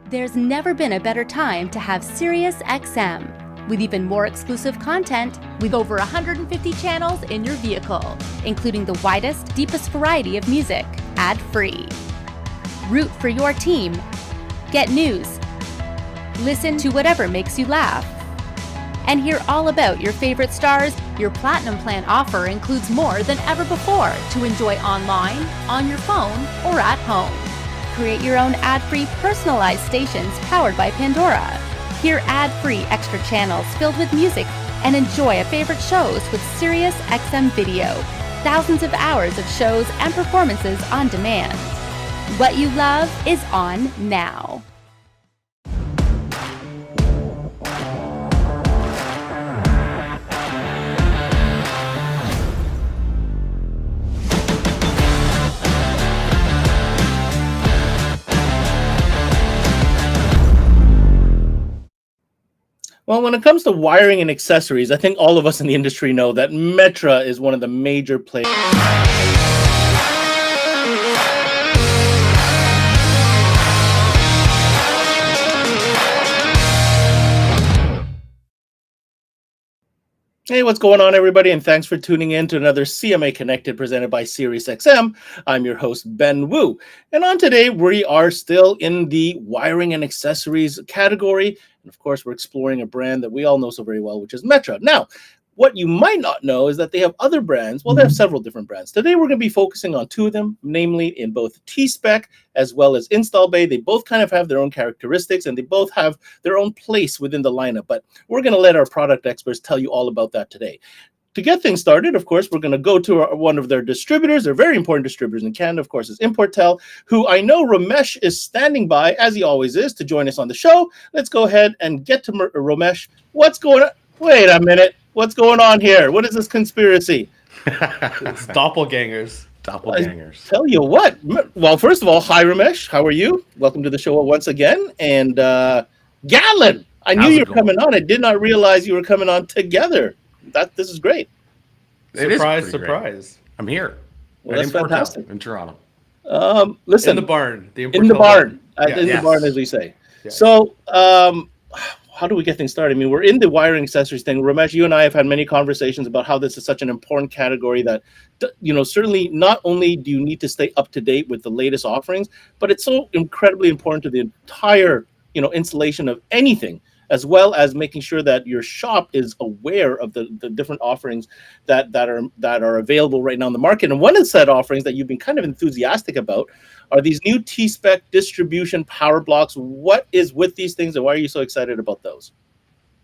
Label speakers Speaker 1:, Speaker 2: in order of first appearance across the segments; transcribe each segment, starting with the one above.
Speaker 1: There's never been a better time to have SiriusXM. With even more exclusive content, with over 150 channels in your vehicle, including the widest, deepest variety of music, ad-free. Root for your team. Get news. Listen to whatever makes you laugh. And hear all about your favorite stars. Your Platinum Plan offer includes more than ever before to enjoy online, on your phone, or at home. Create your own ad-free personalized stations powered by Pandora. Hear ad-free extra channels filled with music and enjoy favorite shows with SiriusXM Video. Thousands of hours of shows and performances on demand. What you love is on now.
Speaker 2: Well, when it comes to wiring and accessories, I think all of us in the industry know that Metra is one of the major players. Hey, what's going on, everybody? And thanks for tuning in to another CMA Connected presented by SiriusXM. I'm your host, Ben Wu. And on today, we are still in the wiring and accessories category. And of course, we're exploring a brand that we all know so very well, which is Metra. Now, what you might not know is that they have other brands. Well, they have several different brands. Today, we're going to be focusing on two of them, namely in both TSPEC as well as Install Bay. They both kind of have their own characteristics, and they both have their own place within the lineup. But we're going to let our product experts tell you all about that today. To get things started, of course, we're going to go to one of their distributors. They're very important distributors in Canada, of course, is Importel, who I know Ramesh is standing by, as he always is, to join us on the show. Let's go ahead and get to Ramesh. What's going on? Wait a minute. What's going on here? What is this conspiracy?
Speaker 3: It's doppelgangers.
Speaker 2: I tell you what. Well, first of all, hi, Ramesh. How are you? Welcome to the show once again. And Gatlin, I knew you were coming on. I did not realize you were coming on together. This is great.
Speaker 3: Surprise.
Speaker 4: Great. I'm here.
Speaker 2: Well, that's fantastic.
Speaker 4: In Toronto.
Speaker 2: Listen,
Speaker 3: in the barn.
Speaker 2: In the barn, as we say. Yeah. So, how do we get things started? I mean, we're in the wiring accessories thing. Ramesh, you and I have had many conversations about how this is such an important category that, certainly not only do you need to stay up to date with the latest offerings, but it's so incredibly important to the entire, installation of anything, as well as making sure that your shop is aware of the different offerings that are available right now in the market. And one of the set offerings that you've been kind of enthusiastic about are these new TSPEC distribution power blocks. What is with these things, and why are you so excited about those?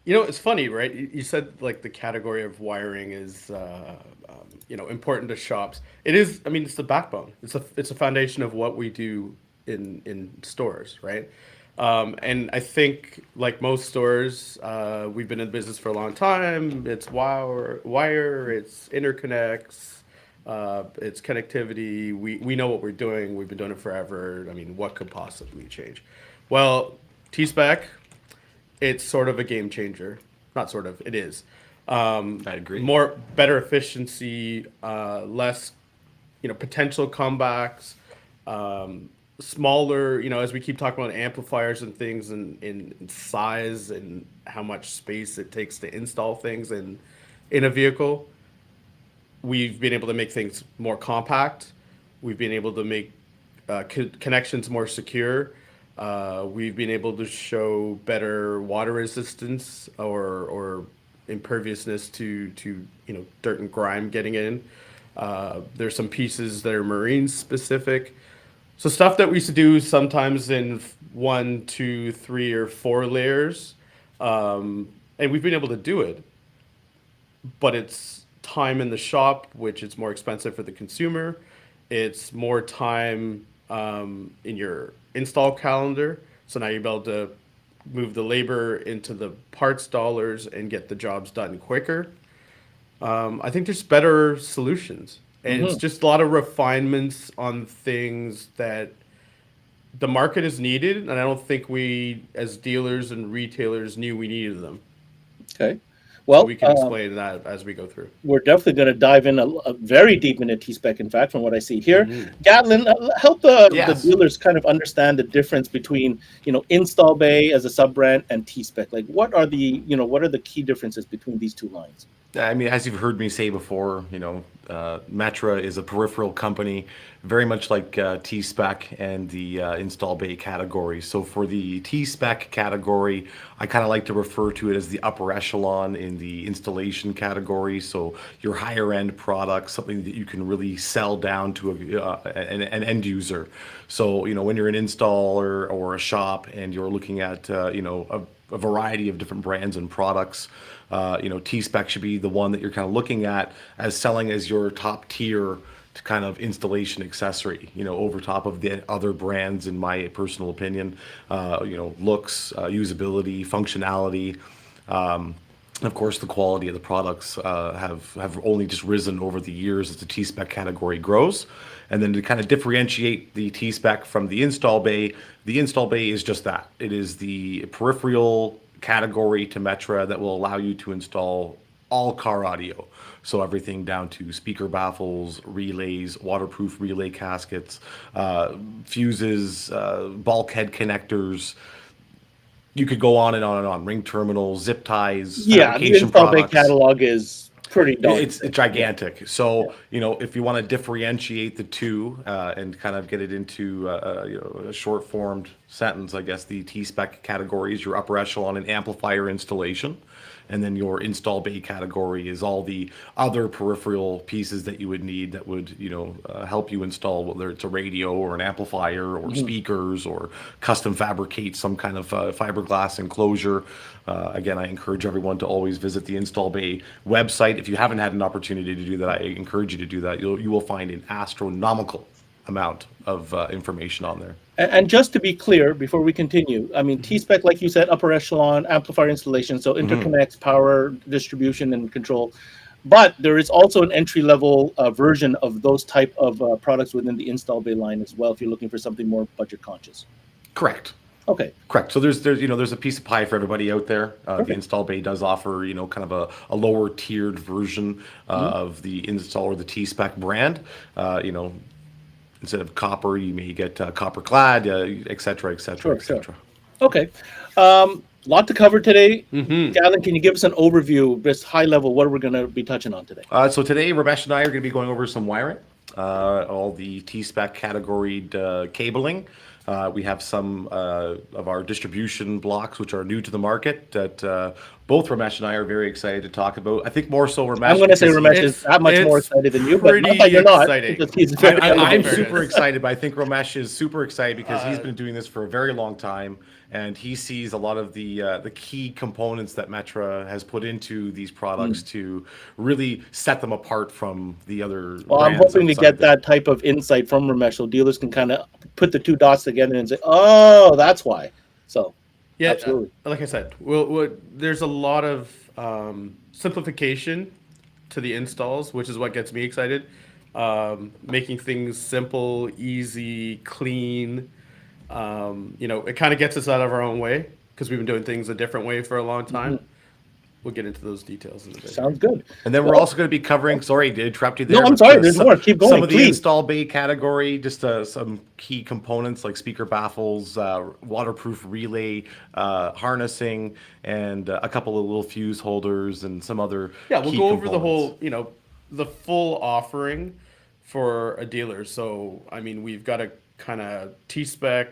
Speaker 3: It's funny, right? You said like the category of wiring is, important to shops. It is. I mean, it's the backbone. It's a foundation of what we do in stores, right? And I think, like most stores, we've been in business for a long time. It's wire, it's interconnects, it's connectivity. We know what we're doing. We've been doing it forever. I mean, what could possibly change? Well, TSPEC, it's sort of a game changer. Not sort of, it is.
Speaker 4: I agree.
Speaker 3: Better efficiency, less, potential comebacks. Smaller, as we keep talking about amplifiers and things in size and how much space it takes to install things in a vehicle, we've been able to make things more compact. We've been able to make connections more secure. We've been able to show better water resistance or imperviousness to dirt and grime getting in. There's some pieces that are marine specific. So stuff that we used to do sometimes in 1, 2, 3, or 4 layers, and we've been able to do it, but it's time in the shop, which is more expensive for the consumer. It's more time in your install calendar. So now you're able to move the labor into the parts dollars and get the jobs done quicker. I think there's better solutions. And it's just a lot of refinements on things that the market has needed, and I don't think we, as dealers and retailers, knew we needed them.
Speaker 2: Okay. Well,
Speaker 3: so we can explain that as we go through.
Speaker 2: we're definitely going to dive in a very deep into TSPEC, in fact, from what I see here. Gatlin, help the
Speaker 4: Yes.
Speaker 2: dealers kind of understand the difference between, Install Bay as a sub-brand and TSPEC. Like, what are the key differences between these two lines?
Speaker 4: I mean, as you've heard me say before, Metra is a peripheral company, very much like TSPEC and the install bay category. So for the TSPEC category, I kind of like to refer to it as the upper echelon in the installation category. So your higher end products, something that you can really sell down to an end user. So, when you're an installer or a shop and you're looking at, a variety of different brands and products, TSPEC should be the one that you're kind of looking at as selling as your top tier to kind of installation accessory, over top of the other brands, in my personal opinion. Looks, usability, functionality, of course, the quality of the products have only just risen over the years as the TSPEC category grows. And then to kind of differentiate the TSPEC from the install bay is just that. It is the peripheral category to Metra that will allow you to install all car audio. So everything down to speaker baffles, relays, waterproof relay caskets, fuses, bulkhead connectors. You could go on and on and on. Ring terminals, zip ties,
Speaker 2: Yeah, the
Speaker 4: fabrication
Speaker 2: Install Bay
Speaker 4: products.
Speaker 2: catalog is pretty daunting.
Speaker 4: It's gigantic. So, if you want to differentiate the two and kind of get it into a short formed sentence, I guess the TSPEC category is your upper echelon in amplifier installation. And then your install bay category is all the other peripheral pieces that you would need that would, help you install, whether it's a radio or an amplifier or speakers, or custom fabricate some kind of fiberglass enclosure. Again, I encourage everyone to always visit the Install Bay website. If you haven't had an opportunity to do that, I encourage you to do that. You will find an astronomical amount of information on there.
Speaker 2: And just to be clear, before we continue, I mean, TSPEC, like you said, upper echelon, amplifier installation, so interconnects, power distribution, and control. But there is also an entry-level version of those type of products within the Install Bay line as well, if you're looking for something more budget conscious.
Speaker 4: Correct.
Speaker 2: Okay.
Speaker 4: Correct. So there's a piece of pie for everybody out there. The Install Bay does offer kind of a lower tiered version of the install or the TSPEC brand. Instead of copper, you may get copper clad, et cetera, et cetera, et cetera.
Speaker 2: Okay. Lot to cover today. Gatlin, can you give us an overview, just high level, what we're going to be touching on today?
Speaker 4: So today, Ramesh and I are going to be going over some wiring, all the TSPEC categoried cabling. We have some of our distribution blocks, which are new to the market, that both Ramesh and I are very excited to talk about. I think more so Ramesh.
Speaker 2: I'm going to say Ramesh is that much more excited than you, but not that you're not.
Speaker 4: I'm super excited, but I think Ramesh is super excited because he's been doing this for a very long time, and he sees a lot of the key components that Metra has put into these products to really set them apart from the other.
Speaker 2: Well, I'm hoping to get that type of insight from Ramesh, so dealers can kind of put the two dots together and say, "Oh, that's why." So.
Speaker 3: Yeah,
Speaker 2: absolutely.
Speaker 3: Like I said, there's a lot of simplification to the installs, which is what gets me excited. Making things simple, easy, clean. It kind of gets us out of our own way because we've been doing things a different way for a long time. We'll get into those details in a bit.
Speaker 2: Sounds good.
Speaker 4: And then we're also going to be covering, sorry to interrupt you there.
Speaker 2: No, I'm sorry, there's more. Keep going,
Speaker 4: some of the
Speaker 2: please.
Speaker 4: Install Bay category, just some key components like speaker baffles, waterproof relay, harnessing, and a couple of little fuse holders and some other
Speaker 3: we'll
Speaker 4: key
Speaker 3: go over the
Speaker 4: components.
Speaker 3: whole, the full offering for a dealer. So, I mean, we've got a kind of TSPEC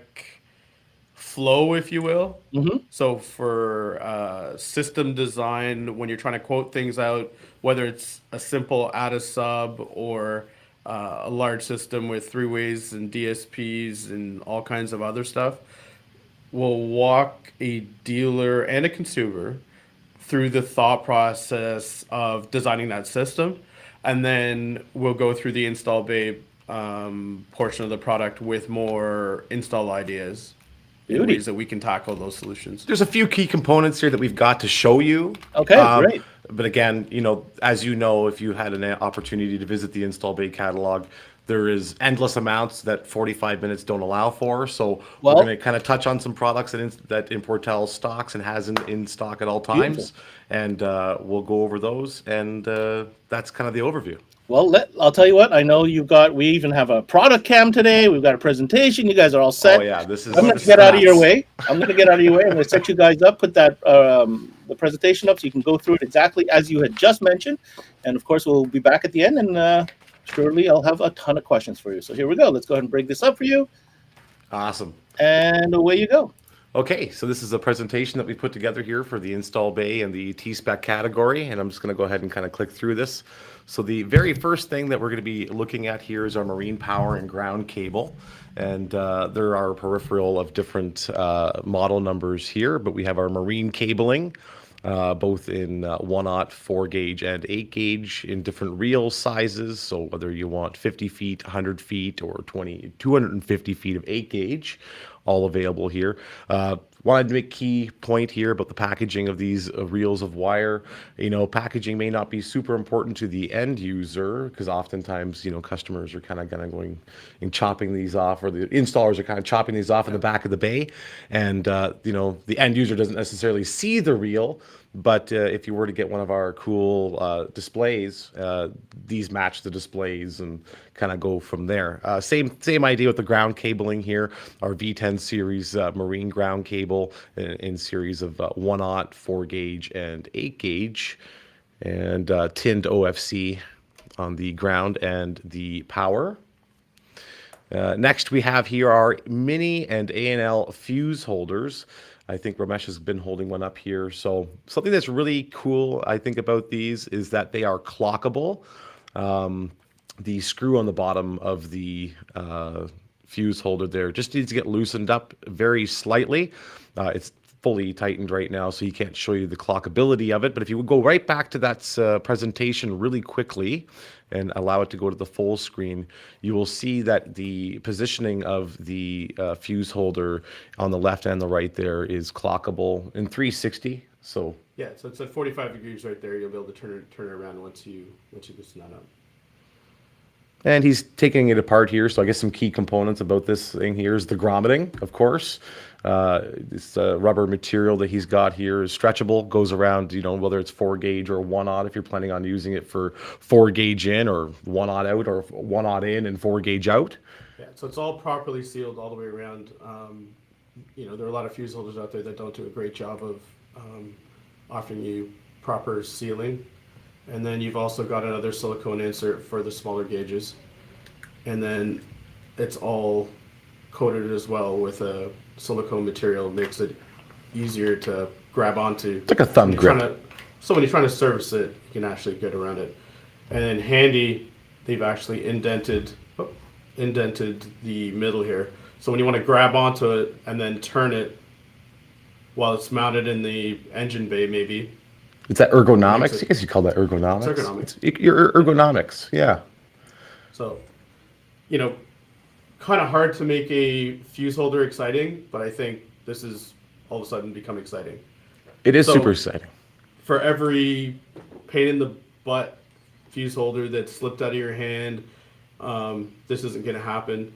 Speaker 3: flow, if you will. So for system design, when you're trying to quote things out, whether it's a simple add a sub or a large system with three-ways and DSPs and all kinds of other stuff, we'll walk a dealer and a consumer through the thought process of designing that system. And then we'll go through the Install Bay portion of the product with more install ideas. Ways that we can tackle those solutions.
Speaker 4: There's a few key components here that we've got to show you.
Speaker 2: Okay, great.
Speaker 4: But again, as you know, if you had an opportunity to visit the Install Bay catalog, there is endless amounts that 45 minutes don't allow for. So
Speaker 2: Well,
Speaker 4: we're going to kind of touch on some products that Importel stocks and has in stock at all
Speaker 2: beautiful.
Speaker 4: times, and we'll go over those. And that's kind of the overview.
Speaker 2: Well, I'll tell you what. I know we even have a product cam today. We've got a presentation. You guys are all set.
Speaker 4: Oh yeah, this is.
Speaker 2: I'm going to get out of your way. I'm going to get out of your way. I'm going to set you guys up, put that the presentation up so you can go through it exactly as you had just mentioned. And of course, we'll be back at the end, and surely I'll have a ton of questions for you. So here we go. Let's go ahead and break this up for you.
Speaker 4: Awesome.
Speaker 2: And away you go.
Speaker 4: Okay, so this is a presentation that we put together here for the install bay and the TSPEC category, and I'm just going to go ahead and kind of click through this. So the very first thing that we're going to be looking at here is our marine power and ground cable, and there are a peripheral of different model numbers here, but we have our marine cabling, both in 1/0, 4 gauge, and 8 gauge in different reel sizes. So whether you want 50 feet, 100 feet, or 250 feet of 8 gauge, all available here. Wanted to make key point here about the packaging of these reels of wire. Packaging may not be super important to the end user, because oftentimes, customers are kind of going and chopping these off, or the installers are kind of chopping these off in the back of the bay. And, the end user doesn't necessarily see the reel. But if you were to get one of our cool displays, these match the displays and kind of go from there. Same idea with the ground cabling here. Our V10 series marine ground cable in series of 1/0, 4 gauge, and 8 gauge, and tinned OFC on the ground and the power. Next, we have here our mini and A&L fuse holders. I think Ramesh has been holding one up here. So something that's really cool, I think, about these is that they are clockable. The screw on the bottom of the fuse holder there just needs to get loosened up very slightly. It's fully tightened right now, so you can't show you the clockability of it. But if you would go right back to that presentation really quickly and allow it to go to the full screen, you will see that the positioning of the fuse holder on the left and the right there is clockable in 360. So
Speaker 3: yeah, so it's at 45 degrees right there. You'll be able to turn it around once you loosen that up.
Speaker 4: And he's taking it apart here. So I guess some key components about this thing here is the grommeting, of course. This rubber material that he's got here is stretchable, goes around, whether it's 4 gauge or 1/0, if you're planning on using it for 4 gauge in or 1/0 out, or 1/0 in and 4 gauge out.
Speaker 3: Yeah, so it's all properly sealed all the way around. There are a lot of fuse holders out there that don't do a great job of offering you proper sealing. And then you've also got another silicone insert for the smaller gauges. And then it's all coated as well with a silicone material. It makes it easier to grab onto.
Speaker 4: It's like a thumb grip.
Speaker 3: So when you're trying to service it, you can actually get around it. And then handy, they've actually indented the middle here. So when you want to grab onto it and then turn it while it's mounted in the engine bay, maybe.
Speaker 4: It's that ergonomics. I guess you call that ergonomics.
Speaker 3: It's ergonomics.
Speaker 4: Your ergonomics, yeah.
Speaker 3: So, kind of hard to make a fuse holder exciting, but I think this is all of a sudden become exciting.
Speaker 4: It is super exciting.
Speaker 3: For every pain in the butt fuse holder that slipped out of your hand, this isn't going to happen.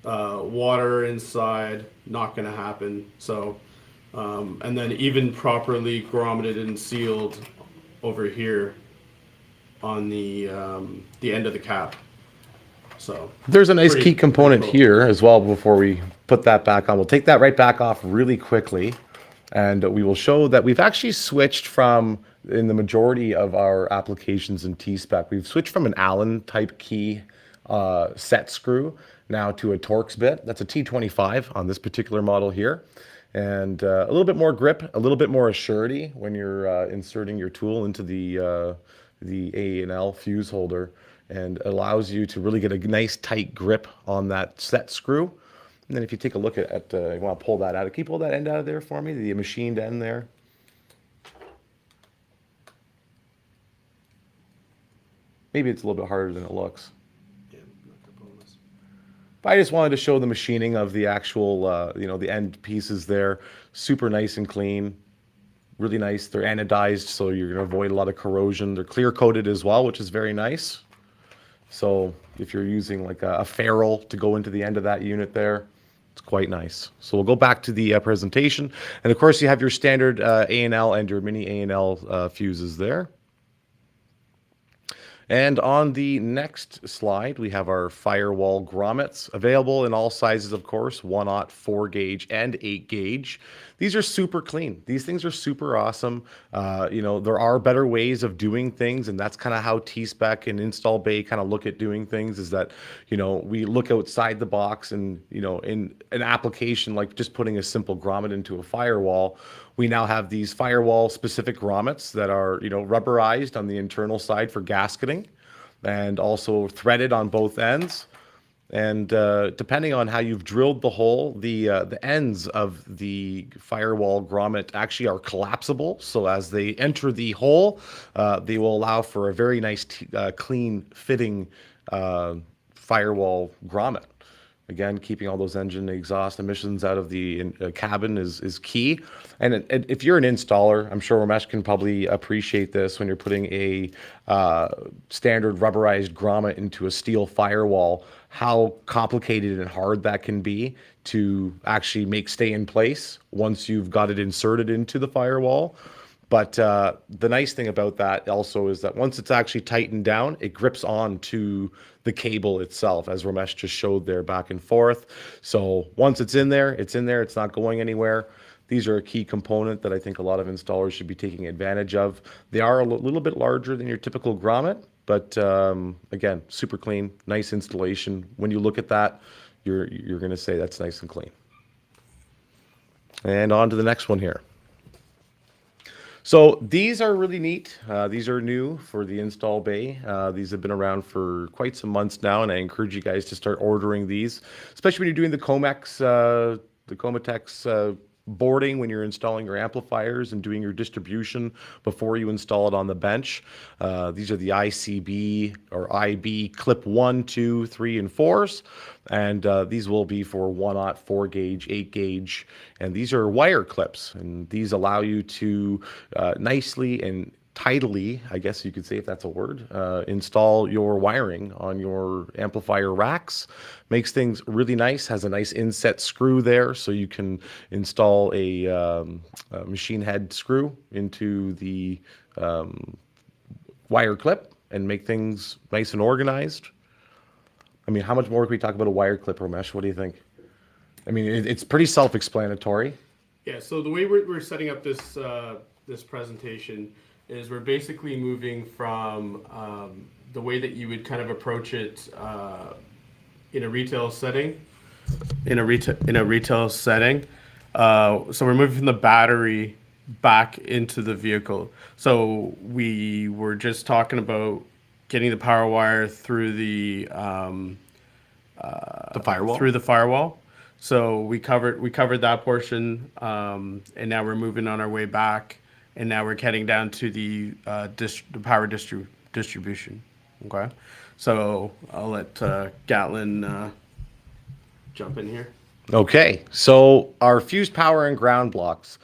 Speaker 3: Water inside, not going to happen. So. And then even properly grommeted and sealed over here on the end of the cap. So
Speaker 4: there's a nice key component here as well. Before we put that back on, we'll take that right back off really quickly, and we will show that we've actually switched from, in the majority of our applications in TSPEC, we've switched from an Allen type key set screw now to a Torx bit. That's a T25 on this particular model here. And a little bit more grip, a little bit more assurity when you're inserting your tool into the A&L fuse holder, and allows you to really get a nice tight grip on that set screw. And then if you take a look at you want to pull that out, can you pull that end out of there for me, the machined end there? Maybe it's a little bit harder than it looks. I just wanted to show the machining of the actual, the end pieces there. Super nice and clean, really nice. They're anodized, so you're going to avoid a lot of corrosion. They're clear coated as well, which is very nice. So if you're using like a ferrule to go into the end of that unit there, it's quite nice. So we'll go back to the presentation. And of course, you have your standard A&L and your mini A&L fuses there. And on the next slide, we have our firewall grommets, available in all sizes, of course, 1/0, 4 gauge, and 8 gauge. These are super clean. These things are super awesome. There are better ways of doing things, and that's kind of how TSPEC and Install Bay kind of look at doing things, is that, we look outside the box, and, in an application like just putting a simple grommet into a firewall, we now have these firewall specific grommets that are, rubberized on the internal side for gasketing and also threaded on both ends. And depending on how you've drilled the hole, the ends of the firewall grommet actually are collapsible. So as they enter the hole, they will allow for a very nice, clean fitting firewall grommet. Again, keeping all those engine exhaust emissions out of the cabin is key. And if you're an installer, I'm sure Ramesh can probably appreciate this when you're putting a standard rubberized grommet into a steel firewall, how complicated and hard that can be to actually make stay in place once you've got it inserted into the firewall. But the nice thing about that also is that once it's actually tightened down, it grips on to the cable itself, as Ramesh just showed there, back and forth. So once it's in there, it's in there. It's not going anywhere. These are a key component that I think a lot of installers should be taking advantage of. They are a little bit larger than your typical grommet, but again, super clean, nice installation. When you look at that, you're going to say that's nice and clean. And on to the next one here. So these are really neat. These are new for the Install Bay. These have been around for quite some months now, and I encourage you guys to start ordering these, especially when you're doing the Comatex boarding, when you're installing your amplifiers and doing your distribution before you install it on the bench. These are the ICB or IB clip 1, 2, 3, and 4s. And these will be for 1/0, 4 gauge, 8 gauge. And these are wire clips. And these allow you to nicely and tidily, I guess you could say, if that's a word, install your wiring on your amplifier racks. Makes things really nice, has a nice inset screw there, so you can install a machine head screw into the wire clip and make things nice and organized. I mean, how much more can we talk about a wire clip, Ramesh? What do you think? I mean, it's pretty self-explanatory.
Speaker 3: Yeah, so the way we're setting up this this presentation is we're basically moving from the way that you would kind of approach it in a retail setting. So we're moving from the battery back into the vehicle. So we were just talking about getting the power wire through the
Speaker 4: firewall.
Speaker 3: Through the firewall. So we covered that portion, and now we're moving on our way back. And now we're heading down to the power distribution. Okay, so I'll let Gatlin jump in here.
Speaker 4: Okay, so our fused power and ground blocks.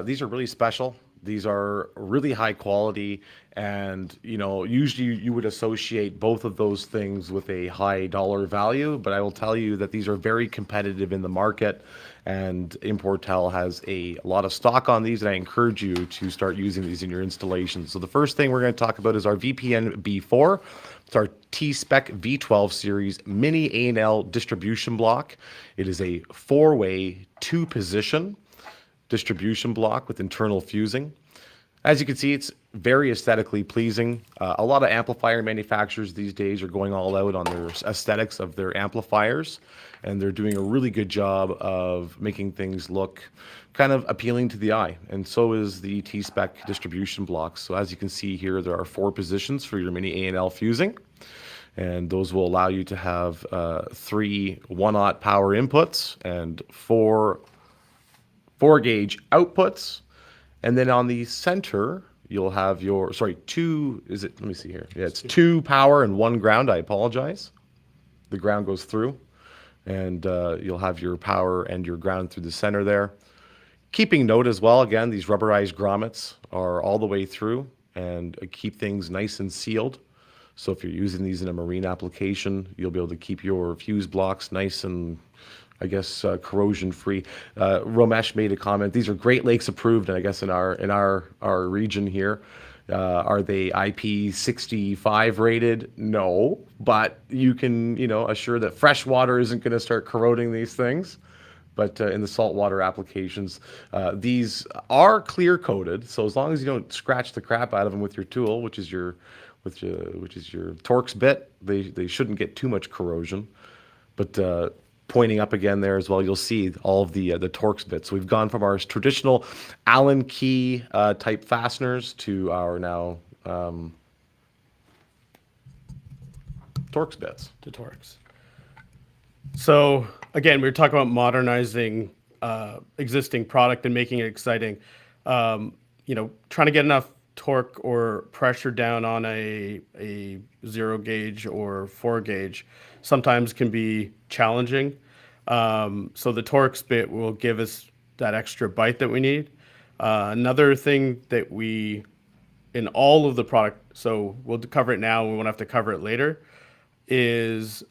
Speaker 4: These are really special. These are really high quality, and usually you would associate both of those things with a high dollar value. But I will tell you that these are very competitive in the market. And Importel has a lot of stock on these, and I encourage you to start using these in your installations. So the first thing we're going to talk about is our VPN B4. It's our TSPEC V12 series mini A&L distribution block. It is a 4-way, 2-position distribution block with internal fusing. As you can see, it's very aesthetically pleasing. A lot of amplifier manufacturers these days are going all out on their aesthetics of their amplifiers, and they're doing a really good job of making things look kind of appealing to the eye. And so is the TSPEC distribution blocks. So as you can see here, there are 4 positions for your mini A&L fusing, and those will allow you to have 3 1/0 power inputs and 4 gauge outputs. And then on the center, you'll have your, let me see here. Yeah, it's 2 power and 1 ground. I apologize. The ground goes through, and you'll have your power and your ground through the center there. Keeping note as well, again, these rubberized grommets are all the way through and keep things nice and sealed. So if you're using these in a marine application, you'll be able to keep your fuse blocks nice and, I guess, corrosion free. Romesh made a comment. These are Great Lakes approved, and I guess in our region here, are they IP65 rated? No, but you can assure that fresh water isn't going to start corroding these things. But in the saltwater applications, these are clear coated. So as long as you don't scratch the crap out of them with your tool, which is your Torx bit, they shouldn't get too much corrosion. But pointing up again there as well, you'll see all of the Torx bits. So we've gone from our traditional Allen key type fasteners to our now Torx bits.
Speaker 3: To Torx. So again, we were talking about modernizing existing product and making it exciting. Trying to get enough torque or pressure down on a 0 gauge or 4 gauge sometimes can be challenging. So the Torx bit will give us that extra bite that we need. Another thing that we, in all of the product, so we'll cover it now, we won't have to cover it later, is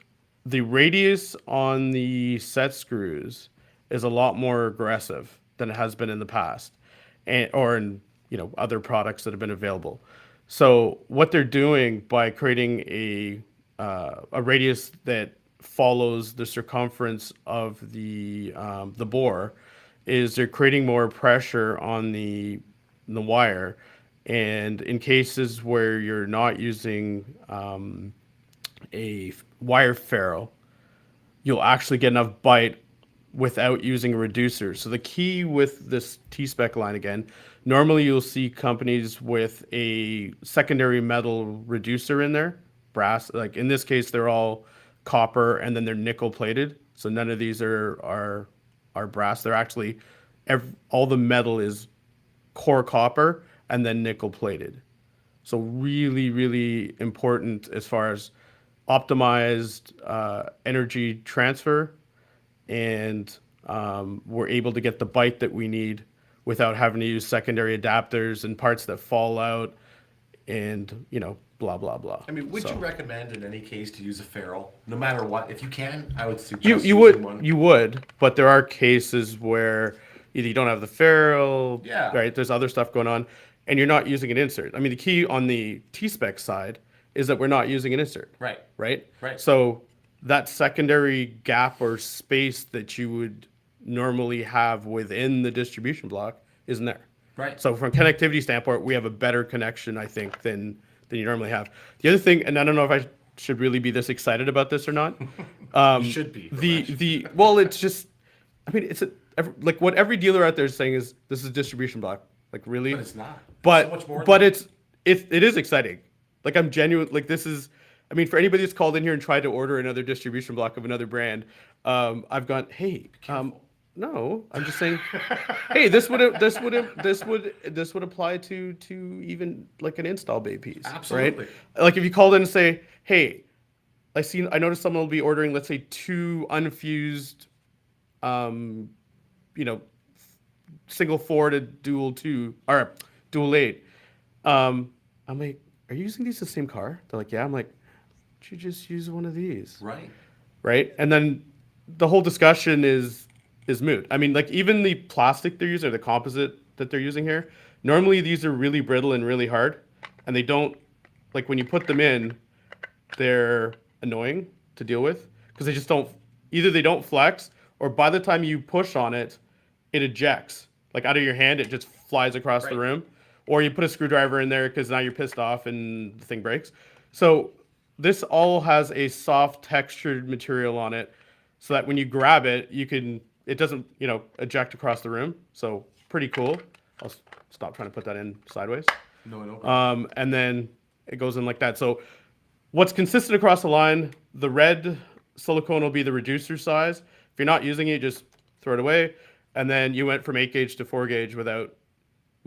Speaker 3: the radius on the set screws is a lot more aggressive than it has been in the past, or in other products that have been available. So what they're doing by creating a radius that follows the circumference of the bore is they're creating more pressure on the wire, and in cases where you're not using a wire ferrule, you'll actually get enough bite without using a reducer. So the key with this TSPEC line, again, normally you'll see companies with a secondary metal reducer in there, brass. Like in this case, they're all copper and then they're nickel plated. So none of these are brass. They're actually, all the metal is core copper and then nickel plated. So really, really important as far as optimized energy transfer, and we're able to get the bite that we need without having to use secondary adapters and parts that fall out and blah blah blah.
Speaker 4: I mean, would you recommend in any case to use a ferrule, no matter what? If you can, I would suggest
Speaker 3: you
Speaker 4: using
Speaker 3: would
Speaker 4: one.
Speaker 3: You would, but there are cases where either you don't have the ferrule, right? There's other stuff going on, and you're not using an insert. I mean, the key on the TSPEC side is that we're not using an insert. Right. So that secondary gap or space that you would normally have within the distribution block isn't there.
Speaker 4: Right.
Speaker 3: So from a connectivity standpoint, we have a better connection, I think, than you normally have. The other thing, and I don't know if I should really be this excited about this or not.
Speaker 4: You should be.
Speaker 3: Well, it's just, I mean, like what every dealer out there is saying is this is a distribution block. Like really?
Speaker 4: But it's not.
Speaker 3: But
Speaker 4: so much more
Speaker 3: it is exciting. Like I'm genuine. Like this is, I mean, for anybody that's called in here and tried to order another distribution block of another brand, I've gone, hey, no, I'm just saying, hey, this would apply to even like an install bay piece.
Speaker 4: Absolutely.
Speaker 3: Right? Like if you called in and say, hey, I noticed someone will be ordering, let's say, 2 unfused, single 4 to dual 2 or dual 8. I'm like, are you using these in the same car? They're like, yeah. I'm like, you just use one of these. Right. And then the whole discussion is moot. I mean, like even the plastic they're using or the composite that they're using here, normally these are really brittle and really hard, and they don't, like when you put them in, they're annoying to deal with because they don't flex, or by the time you push on it, it ejects. Like out of your hand, it just flies across the room. Or you put a screwdriver in there because now you're pissed off and the thing breaks. So this all has a soft textured material on it so that when you grab it, it doesn't, eject across the room. So pretty cool. I'll stop trying to put that in sideways.
Speaker 4: No.
Speaker 3: And then it goes in like that. So what's consistent across the line, the red silicone will be the reducer size. If you're not using it, just throw it away. And then you went from 8 gauge to 4 gauge without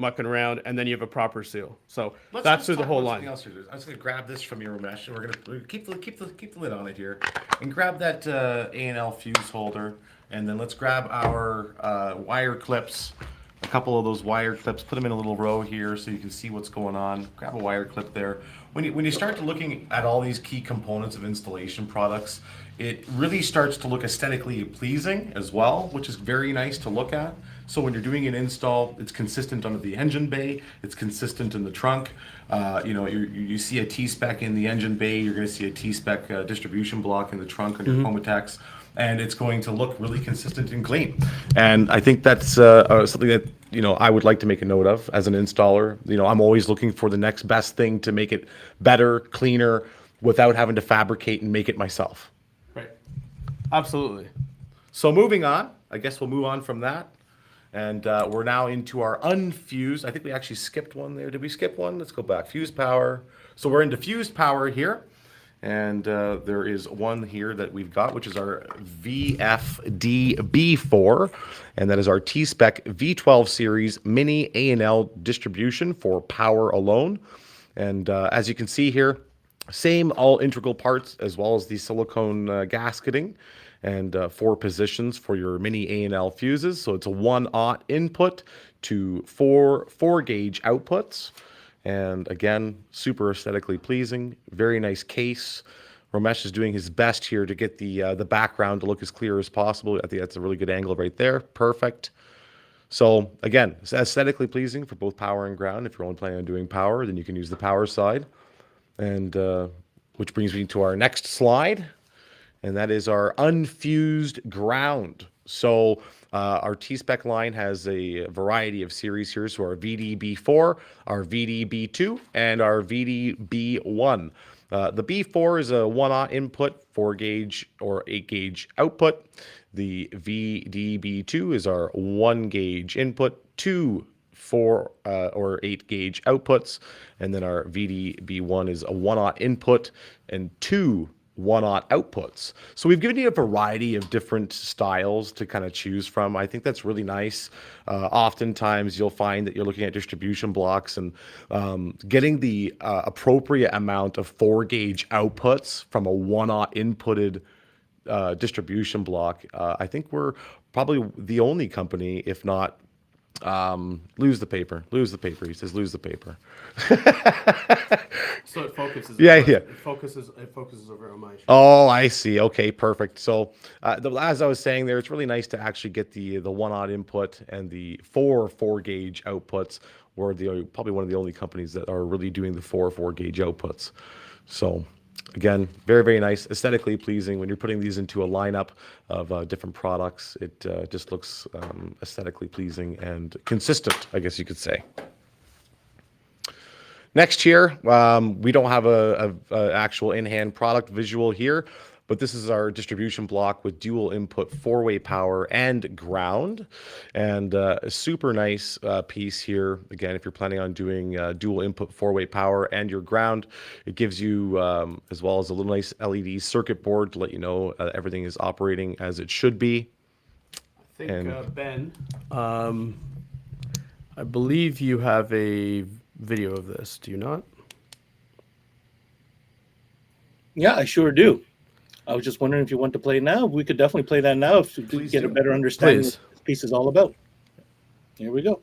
Speaker 3: mucking around, and then you have a proper seal. So that's through the whole line.
Speaker 4: I was going to grab this from your mesh, and we're going to keep the lid on it here, and grab that A&L fuse holder, and then let's grab our wire clips. a couple of those wire clips, put them in a little row here so you can see what's going on. Grab a wire clip there. When you start to looking at all these key components of installation products, it really starts to look aesthetically pleasing as well, which is very nice to look at. So when you're doing an install, it's consistent under the engine bay, it's consistent in the trunk. You see a T-spec in the engine bay, you're going to see a T-spec distribution block in the trunk on your Comatex, and it's going to look really consistent and clean. And I think that's something that I would like to make a note of as an installer. I'm always looking for the next best thing to make it better, cleaner, without having to fabricate and make it myself.
Speaker 3: Right. Absolutely.
Speaker 4: So moving on, I guess we'll move on from that. And we're now into our unfused. I think we actually skipped one there. Did we skip one? Let's go back. Fused power. So we're into fused power here. And there is one here that we've got, which is our VFD-B4. And that is our T-spec V12 series mini A&L distribution for power alone. And as you can see here, same all integral parts as well as the silicone gasketing. And 4 positions for your mini A&L fuses. So it's a 1-aught input to 4 gauge outputs. And again, super aesthetically pleasing, very nice case. Ramesh is doing his best here to get the background to look as clear as possible. I think that's a really good angle right there. Perfect. So again, it's aesthetically pleasing for both power and ground. If you're only planning on doing power, then you can use the power side. And which brings me to our next slide. And that is our unfused ground. So our T-spec line has a variety of series here. So our VDB4, our VDB2, and our VDB1. The B4 is a 1-aught input, 4 gauge or 8 gauge output. The VDB2 is our 1 gauge input, 2 4 or 8 gauge outputs. And then our VDB1 is a 1-aught input and 2 1-aught outputs. So we've given you a variety of different styles to kind of choose from. I think that's really nice. Oftentimes you'll find that you're looking at distribution blocks and getting the appropriate amount of 4 gauge outputs from a 1-aught inputted distribution block. I think we're probably the only company, if not lose the paper. He says, lose the paper.
Speaker 3: So it focuses.
Speaker 4: Yeah.
Speaker 3: It focuses over on my show.
Speaker 4: Oh, I see. Okay, perfect. So as I was saying there, it's really nice to actually get the 1-aught input and the 4 gauge outputs. We're probably one of the only companies that are really doing the 4 gauge outputs. So again, very, very nice, aesthetically pleasing. When you're putting these into a lineup of different products, it just looks aesthetically pleasing and consistent, I guess you could say. Next here, we don't have a actual in-hand product visual here, but this is our distribution block with dual input 4-way power and ground, and a super nice piece here. Again, if you're planning on doing dual input 4-way power and your ground, it gives you as well as a little nice LED circuit board to let you know everything is operating as it should be.
Speaker 3: I think Ben, I believe you have a video of this, do you not?
Speaker 2: Yeah, I sure do. I was just wondering if you want to play now. We could definitely play that now to
Speaker 4: Please
Speaker 2: get a
Speaker 4: do.
Speaker 2: better understanding
Speaker 3: Please.
Speaker 2: of what this piece is all about. Here we go.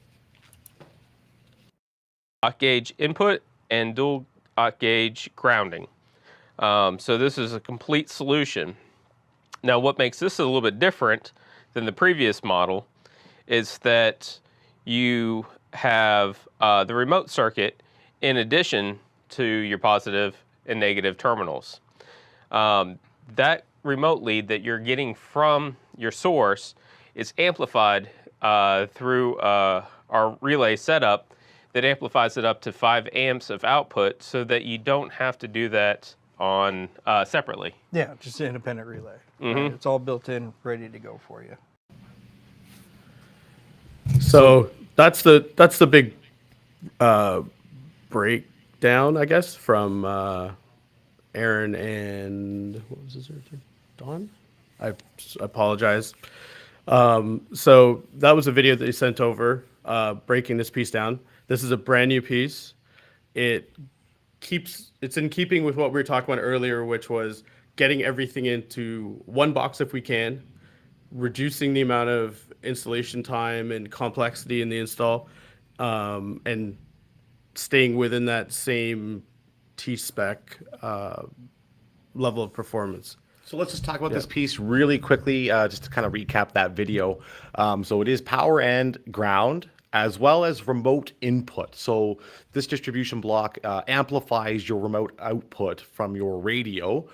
Speaker 5: Aught gauge input and dual aught gauge grounding. So this is a complete solution. Now what makes this a little bit different than the previous model is that you have the remote circuit in addition to your positive and negative terminals. That remote lead that you're getting from your source is amplified through our relay setup that amplifies it up to 5 amps of output so that you don't have to do that on separately.
Speaker 6: Yeah, just an independent relay.
Speaker 5: Mhm.
Speaker 6: Right? It's all built in, ready to go for you.
Speaker 3: So that's the big breakdown, I guess, from Aaron and what was his name? Don? I apologize. So that was a video that he sent over, breaking this piece down. This is a brand new piece. It's in keeping with what we were talking about earlier, which was getting everything into one box if we can, reducing the amount of installation time and complexity in the install, and staying within that same T-spec level of performance.
Speaker 4: So let's just talk about this piece really quickly, just to kind of recap that video. So it is power and ground, as well as remote input. So this distribution block amplifies your remote output from your radio.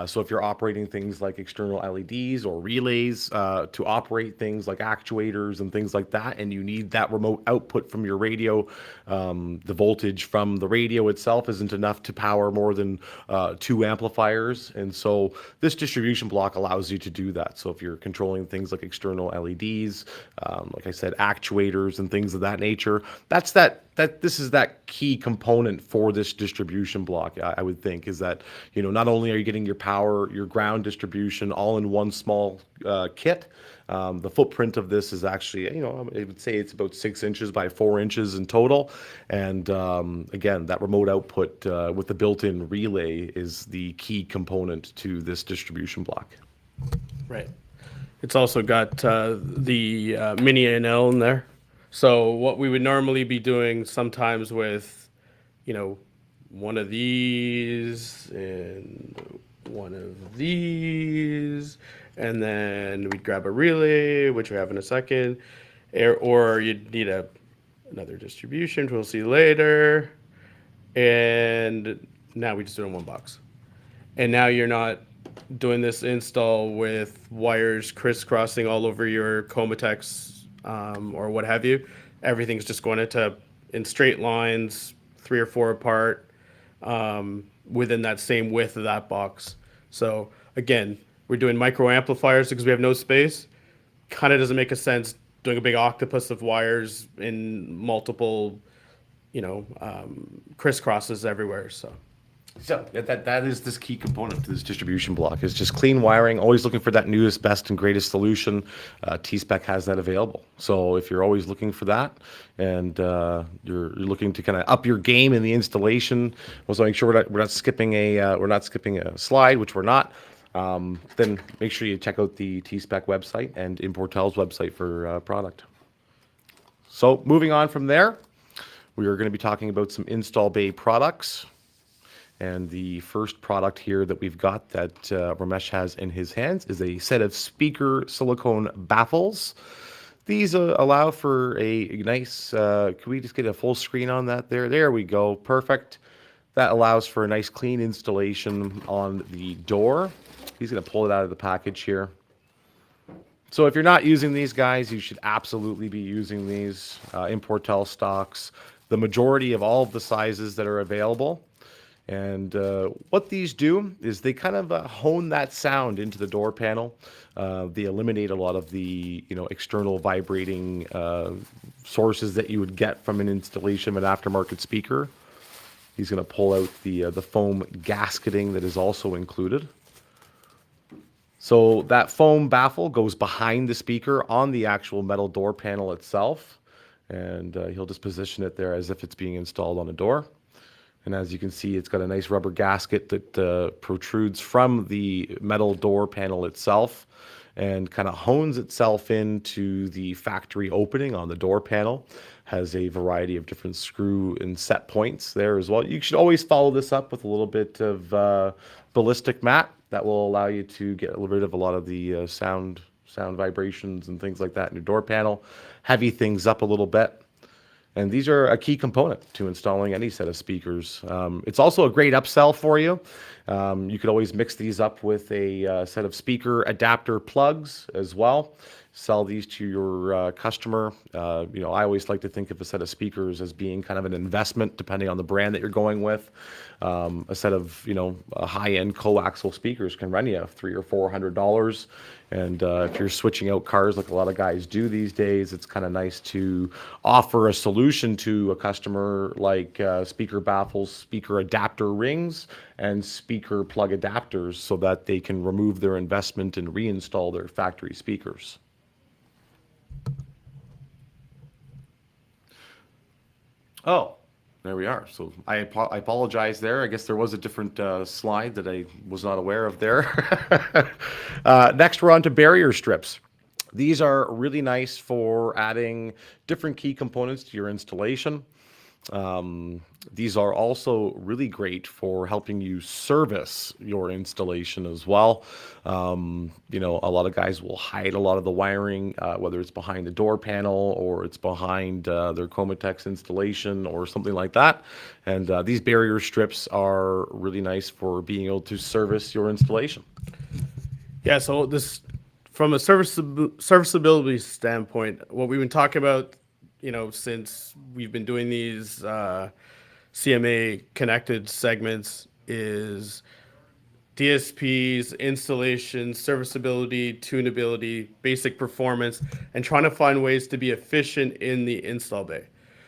Speaker 4: So if you're operating things like external LEDs or relays to operate things like actuators and things like that, and you need that remote output from your radio, the voltage from the radio itself isn't enough to power more than 2 amplifiers. And so this distribution block allows you to do that. So if you're controlling things like external LEDs, like I said, actuators and things of that nature, this is that key component for this distribution block. I would think is that, not only are you getting your power, your ground distribution all in one small kit. The footprint of this is actually, I would say it's about 6 inches by 4 inches in total. And again, that remote output with the built-in relay is the key component to this distribution block.
Speaker 3: Right. It's also got the mini NL in there. So what we would normally be doing sometimes with, one of these and one of these, and then we'd grab a relay, which we have in a second, or you'd need another distribution, which we'll see later. And now we just do it in one box. And now you're not doing this install with wires crisscrossing all over your Comatex or what have you. Everything's just going in straight lines, 3 or 4 apart, within that same width of that box. So again, we're doing micro amplifiers because we have no space. Kind of doesn't make a sense doing a big octopus of wires in multiple, crisscrosses everywhere. So
Speaker 4: that is this key component to this distribution block, is just clean wiring, always looking for that newest, best, and greatest solution. T-spec has that available. So if you're always looking for that and you're looking to kind of up your game in the installation, also make sure we're not skipping a slide, which we're not. Then make sure you check out the T-spec website and Importel's website for product. So moving on from there, we are going to be talking about some install bay products. And the first product here that we've got that Ramesh has in his hands is a set of speaker silicone baffles. These allow for a nice, can we just get a full screen on that there? There we go, perfect. That allows for a nice clean installation on the door. He's gonna pull it out of the package here. So if you're not using these guys, you should absolutely be using these. Importel stocks the majority of all of the sizes that are available. And what these do is they kind of hone that sound into the door panel. They eliminate a lot of the external vibrating sources that you would get from an installation of an aftermarket speaker. He's going to pull out the foam gasketing that is also included. So that foam baffle goes behind the speaker on the actual metal door panel itself. And he'll just position it there as if it's being installed on a door. And as you can see, it's got a nice rubber gasket that protrudes from the metal door panel itself and kind of hones itself into the factory opening on the door panel. Has a variety of different screw and set points there as well. You should always follow this up with a little bit of ballistic mat. That will allow you to get rid of a lot of the sound vibrations and things like that in your door panel. Heavy things up a little bit. And these are a key component to installing any set of speakers. It's also a great upsell for you. You could always mix these up with a set of speaker adapter plugs as well. Sell these to your customer. I always like to think of a set of speakers as being kind of an investment, depending on the brand that you're going with. A set of high-end coaxial speakers can run you $300 or $400. And if you're switching out cars like a lot of guys do these days, it's kind of nice to offer a solution to a customer like speaker baffles, speaker adapter rings, and speaker plug adapters so that they can remove their investment and reinstall their factory speakers. Oh, there we are. So I apologize there. I guess there was a different slide that I was not aware of there. Next, we're on to barrier strips. These are really nice for adding different key components to your installation. These are also really great for helping you service your installation as well. You know, a lot of guys will hide a lot of the wiring, whether it's behind the door panel or it's behind their Comatex installation or something like that. And these barrier strips are really nice for being able to service your installation.
Speaker 3: Yeah, so this, from a serviceability standpoint, what we've been talking about, you know, since we've been doing these CMA connected segments is DSPs, installation, serviceability, tunability, basic performance, and trying to find ways to be efficient in the install bay.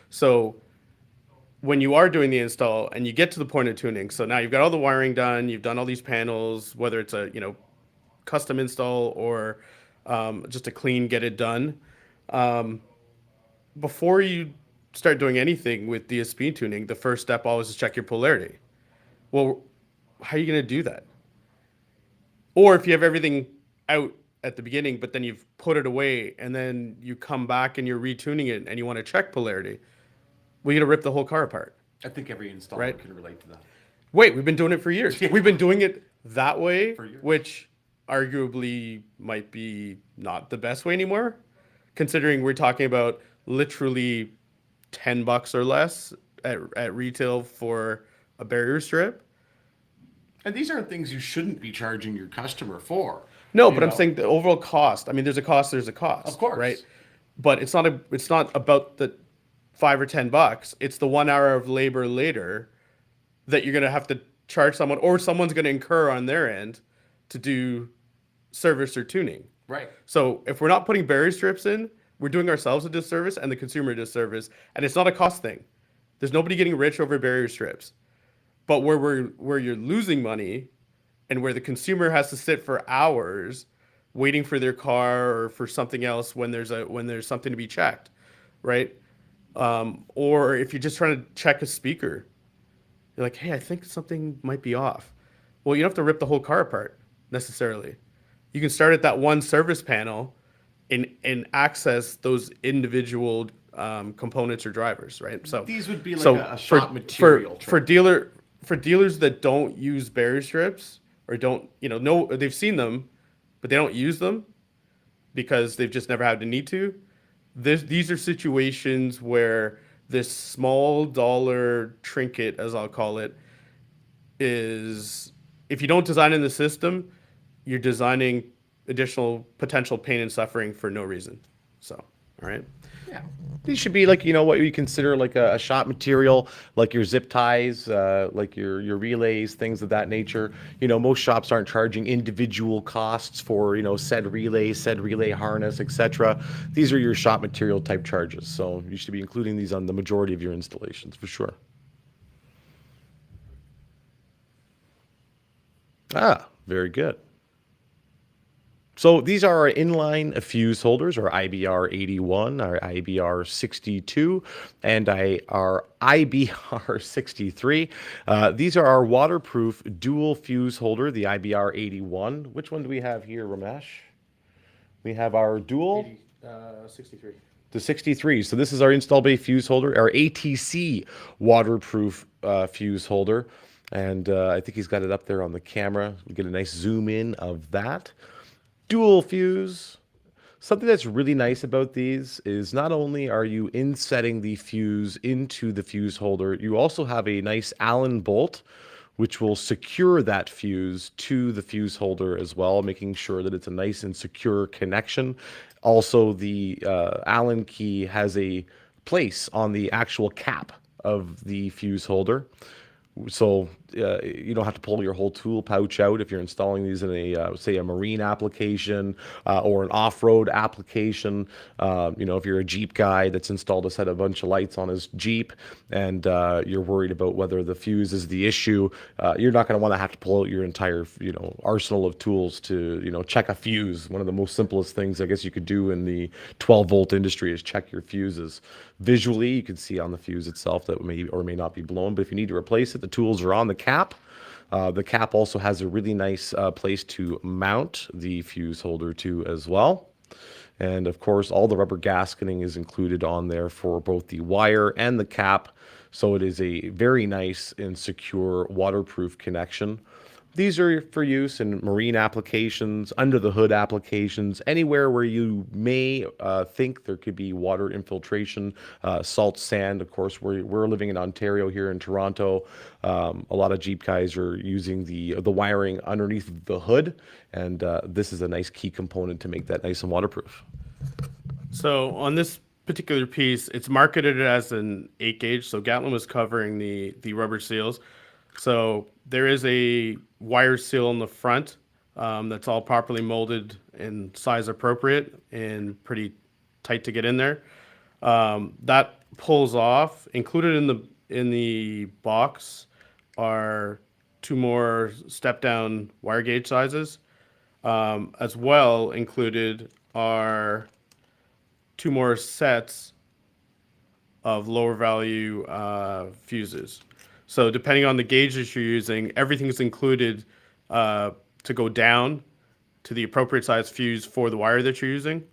Speaker 3: So when you are doing the install and you get to the point of tuning, so now you've got all the wiring done, you've done all these panels, whether it's a, you know, custom install or just a clean get it done. Before you start doing anything with DSP tuning, the first step always is check your polarity. Well, how are you going to do that? Or if you have everything out at the beginning, but then you've put it away and then you come back and you're retuning it and you want to check polarity, well, you're going to rip the whole car apart.
Speaker 4: I think every installer
Speaker 3: Right.
Speaker 4: can relate to that.
Speaker 3: Wait, we've been doing it for years. We've been doing it that way,
Speaker 4: For years.
Speaker 3: which arguably might be not the best way anymore, considering we're talking about literally $10 or less at retail for a barrier strip.
Speaker 4: And these aren't things you shouldn't be charging your customer for.
Speaker 3: No,
Speaker 4: You
Speaker 3: but I'm
Speaker 4: know?
Speaker 3: saying the overall cost. I mean, there's a cost,
Speaker 4: Of course.
Speaker 3: right? But it's not about the $5 or $10. It's the 1 hour of labor later that you're gonna have to charge someone, or someone's gonna incur on their end to do service or tuning.
Speaker 4: Right.
Speaker 3: So if we're not putting barrier strips in, we're doing ourselves a disservice and the consumer a disservice, and it's not a cost thing. There's nobody getting rich over barrier strips. But where you're losing money and where the consumer has to sit for hours waiting for their car or for something else when there's something to be checked, right? Or if you're just trying to check a speaker, you're like, hey, I think something might be off. Well, you don't have to rip the whole car apart necessarily. You can start at that one service panel and access those individual components or drivers, right? So
Speaker 4: These would be like a
Speaker 3: for,
Speaker 4: shot material
Speaker 3: for
Speaker 4: trip.
Speaker 3: for dealers that don't use barrier strips or don't, you know, they've seen them, but they don't use them because they've just never had the need to. These are situations where this small dollar trinket, as I'll call it, is, if you don't design in the system, you're designing additional potential pain and suffering for no reason. So, all right.
Speaker 4: Yeah. These should be like, you know, what you consider like a shot material, like your zip ties, like your relays, things of that nature. You know, most shops aren't charging individual costs for, you know, said relay harness, etc. These are your shot material type charges. So you should be including these on the majority of your installations for sure. Ah, very good. So these are our inline fuse holders, our IBR 81, our IBR 62, and our IBR 63. These are our waterproof dual fuse holder, the IBR 81. Which one do we have here, Ramesh? We have our dual.
Speaker 3: 63.
Speaker 4: The 63. So this is our install bay fuse holder, our ATC waterproof fuse holder. And I think he's got it up there on the camera. We get a nice zoom in of that. Dual fuse. Something that's really nice about these is not only are you insetting the fuse into the fuse holder, you also have a nice Allen bolt which will secure that fuse to the fuse holder as well, making sure that it's a nice and secure connection. Also, the Allen key has a place on the actual cap of the fuse holder. So you don't have to pull your whole tool pouch out if you're installing these in a, say, a marine application or an off-road application. You know, if you're a Jeep guy that's installed a set of bunch of lights on his Jeep and you're worried about whether the fuse is the issue, you're not going to want to have to pull out your entire, you know, arsenal of tools to, you know, check a fuse. One of the most simplest things I guess you could do in the 12-volt industry is check your fuses. Visually, you can see on the fuse itself that may or may not be blown, but if you need to replace it, the tools are on the cap. The cap also has a really nice place to mount the fuse holder to as well. And of course, all the rubber gasketing is included on there for both the wire and the cap. So it is a very nice and secure waterproof connection. These are for use in marine applications, under the hood applications, anywhere where you may think there could be water infiltration, salt, sand. Of course, we're living in Ontario here in Toronto. A lot of Jeep guys are using the wiring underneath the hood, and this is a nice key component to make that nice and waterproof.
Speaker 3: So on this particular piece, it's marketed as an 8 gauge. So Gatlin was covering the rubber seals. So there is a wire seal in the front that's all properly molded and size appropriate and pretty tight to get in there. That pulls off. Included in the box are 2 more step down wire gauge sizes. As well included are 2 more sets of lower value fuses. So depending on the gauge that you're using, everything's included to go down to the appropriate size fuse for the wire that you're using.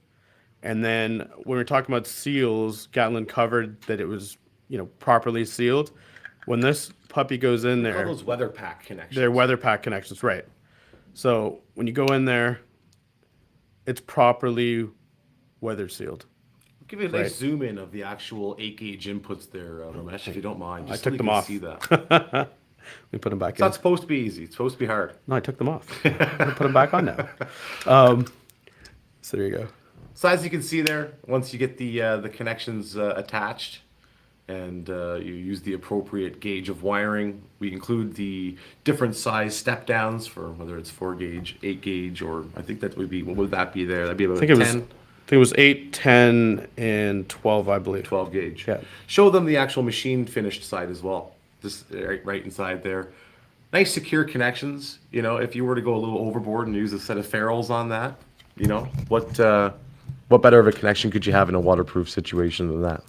Speaker 3: And then when we're talking about seals, Gatlin covered that it was, properly sealed. When this puppy goes in there,
Speaker 4: All those weather pack connections.
Speaker 3: they're weather pack connections, right? So when you go in there, it's properly weather sealed.
Speaker 4: Give you a nice
Speaker 3: Right.
Speaker 4: zoom in of the actual 8 gauge inputs there, Ramesh, if you don't mind.
Speaker 3: I
Speaker 4: Just
Speaker 3: took
Speaker 4: so you
Speaker 3: them
Speaker 4: can
Speaker 3: off.
Speaker 4: See that.
Speaker 3: Let me put them back
Speaker 4: It's
Speaker 3: in.
Speaker 4: not supposed to be easy. It's supposed to be hard.
Speaker 3: No, I took them off. I'm gonna put them back on now. So there you go.
Speaker 4: So as you can see there, once you get the connections attached and you use the appropriate gauge of wiring, we include the different size step downs for whether it's 4 gauge, 8 gauge, or I think that would be, what would that be there? That'd be about
Speaker 3: I think
Speaker 4: 10,
Speaker 3: it was 8, 10, and 12, I believe.
Speaker 4: 12 gauge.
Speaker 3: Yeah.
Speaker 4: Show them the actual machine finished side as well. Just right inside there. Nice secure connections. If you were to go a little overboard and use a set of ferrules on that, what better of a connection could you have in a waterproof situation than that?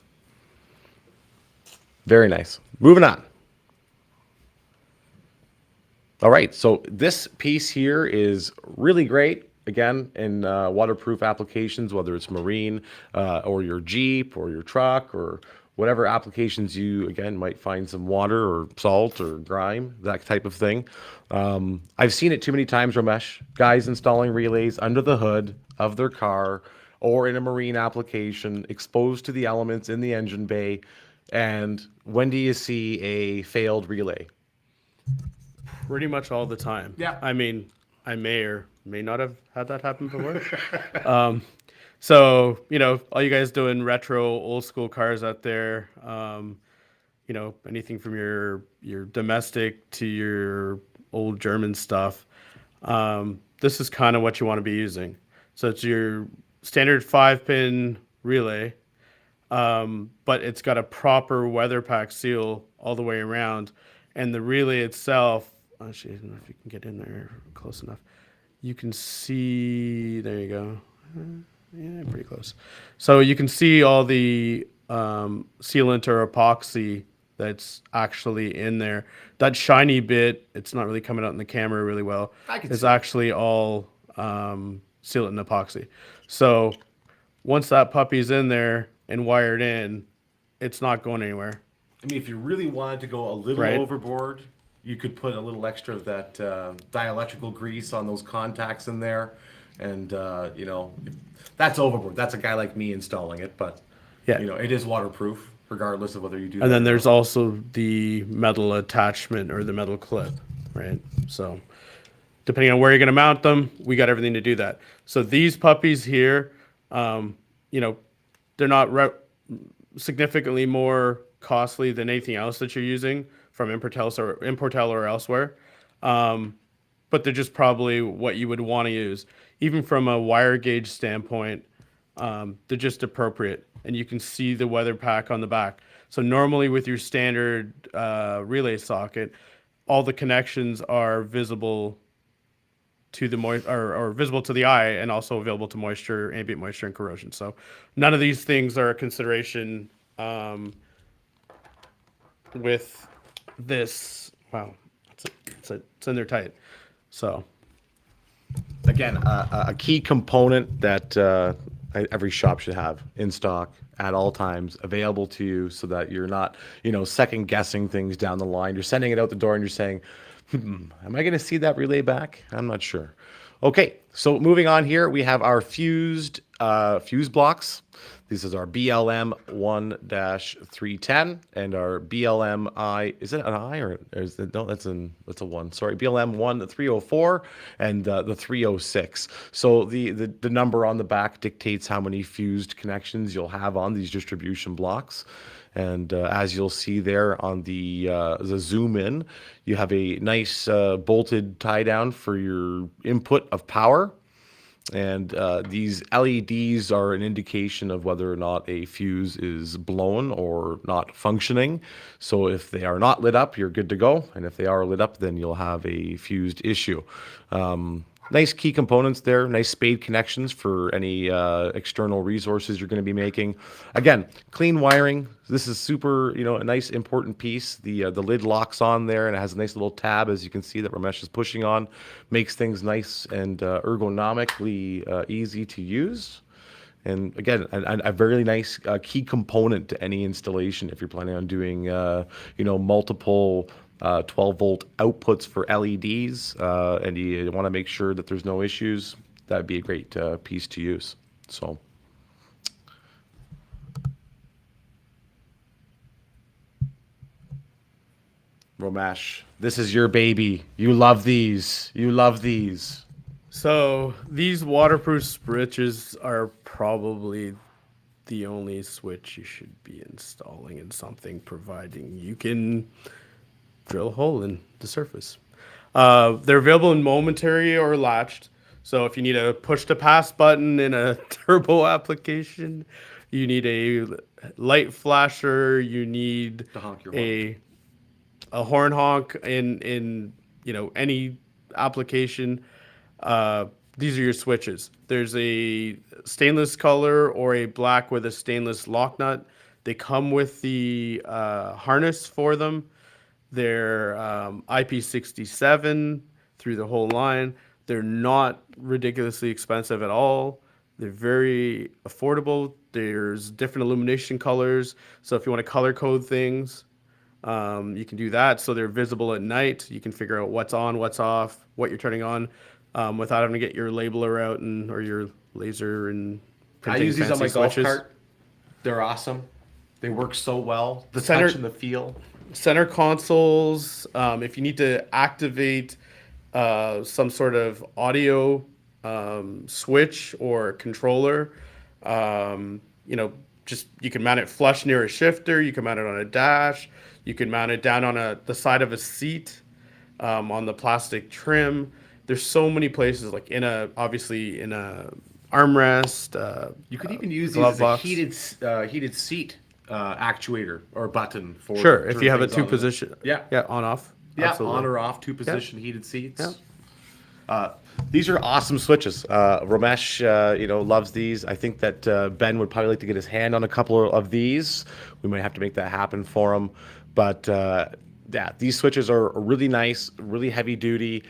Speaker 4: Very nice. Moving on. All right, so this piece here is really great. Again, in waterproof applications, whether it's marine or your Jeep or your truck or whatever applications you, again, might find some water or salt or grime, that type of thing. I've seen it too many times, Ramesh. Guys installing relays under the hood of their car or in a marine application, exposed to the elements in the engine bay. And when do you see a failed relay?
Speaker 3: Pretty much all the time.
Speaker 4: Yeah.
Speaker 3: I mean, I may or may not have had that happen before. So, all you guys doing retro old school cars out there, anything from your domestic to your old German stuff, this is kind of what you want to be using. So it's your standard 5-pin relay, but it's got a proper weather pack seal all the way around. And the relay itself, actually, I don't know if you can get in there close enough. You can see, there you go. Yeah, pretty close. So you can see all the sealant or epoxy that's actually in there. That shiny bit, it's not really coming out in the camera really well. It's actually all sealant and epoxy. So once that puppy's in there and wired in, it's not going anywhere.
Speaker 4: I mean, if you really wanted to go a little
Speaker 3: Right.
Speaker 4: overboard, you could put a little extra of that dielectrical grease on those contacts in there. And, that's overboard. That's a guy like me installing it. But,
Speaker 3: Yeah.
Speaker 4: it is waterproof, regardless of whether you do that.
Speaker 3: And then
Speaker 4: or
Speaker 3: there's
Speaker 4: not.
Speaker 3: also the metal attachment or the metal clip, right? So depending on where you're going to mount them, we got everything to do that. So these puppies here, they're not significantly more costly than anything else that you're using from Importel or elsewhere. But they're just probably what you would want to use. Even from a wire gauge standpoint, they're just appropriate. And you can see the weather pack on the back. So normally with your standard relay socket, all the connections are visible to the or visible to the eye and also available to moisture, ambient moisture, and corrosion. So none of these things are a consideration with this. Wow, it's in there tight. So
Speaker 4: Again, a key component that every shop should have in stock at all times, available to you, so that you're not, second guessing things down the line. You're sending it out the door and you're saying, am I going to see that relay back? I'm not sure. Okay, so moving on here, we have our fuse blocks. This is our BLM 1-310 and our BLM I. Is it an I or is it, no? That's a 1. Sorry, BLM 1-304 and the 306. So the number on the back dictates how many fused connections you'll have on these distribution blocks. And as you'll see there on the zoom in, you have a nice bolted tie down for your input of power. And these LEDs are an indication of whether or not a fuse is blown or not functioning. So if they are not lit up, you're good to go. And if they are lit up, then you'll have a fused issue. Nice key components there, nice spade connections for any external resources you're going to be making. Again, clean wiring. This is super, a nice important piece. The lid locks on there and it has a nice little tab, as you can see, that Ramesh is pushing on. Makes things nice and ergonomically easy to use. And again, a very nice key component to any installation if you're planning on doing, multiple 12-volt outputs for LEDs, and you want to make sure that there's no issues. That'd be a great piece to use. So, Ramesh, this is your baby. You love these. You love these.
Speaker 3: So these waterproof switches are probably the only switch you should be installing in something, providing you can drill a hole in the surface. They're available in momentary or latched. So if you need a push to pass button in a turbo application, you need a light flasher, you need
Speaker 4: To honk your
Speaker 3: a horn honk in any application. These are your switches. There's a stainless color or a black with a stainless lock nut. They come with the harness for them. They're IP67 through the whole line. They're not ridiculously expensive at all. They're very affordable. There's different illumination colors. So if you want to color code things, you can do that. So they're visible at night. You can figure out what's on, what's off, what you're turning on, without having to get your labeler out or your laser and
Speaker 4: I
Speaker 3: printing
Speaker 4: use these on my
Speaker 3: fancy
Speaker 4: golf
Speaker 3: switches.
Speaker 4: cart. They're awesome. They work so well. The
Speaker 3: Center-
Speaker 4: touch and the feel.
Speaker 3: Center consoles, if you need to activate some sort of audio switch or controller, just you can mount it flush near a shifter, you can mount it on a dash, you can mount it down on the side of a seat, on the plastic trim. There's so many places, like obviously in a armrest.
Speaker 4: You could even use these
Speaker 3: glove
Speaker 4: as a
Speaker 3: box.
Speaker 4: heated seat actuator or button for.
Speaker 3: Sure, if
Speaker 4: turn
Speaker 3: you have a
Speaker 4: things on.
Speaker 3: two-position.
Speaker 4: Yeah.
Speaker 3: Yeah, on off.
Speaker 4: Yeah,
Speaker 3: Absolutely.
Speaker 4: on or off, two-position heated seats.
Speaker 3: Yeah.
Speaker 4: These are awesome switches. Ramesh, loves these. I think that Ben would probably like to get his hand on a couple of these. We might have to make that happen for him. But these switches are really nice, really heavy duty,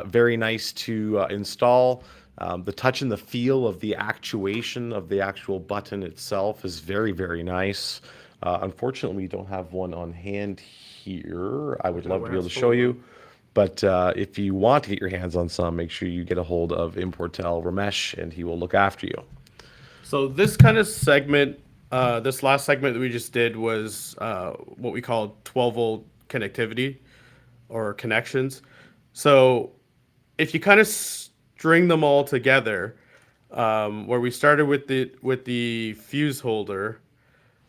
Speaker 4: very nice to install. The touch and the feel of the actuation of the actual button itself is very, very nice. Unfortunately, we don't have one on hand here. I would love to be able to show you. But if you want to get your hands on some, make sure you get a hold of Importel Ramesh, and he will look after you.
Speaker 3: So this kind of segment, this last segment that we just did was what we call 12-volt connectivity or connections. So if you kind of string them all together, where we started with the fuse holder,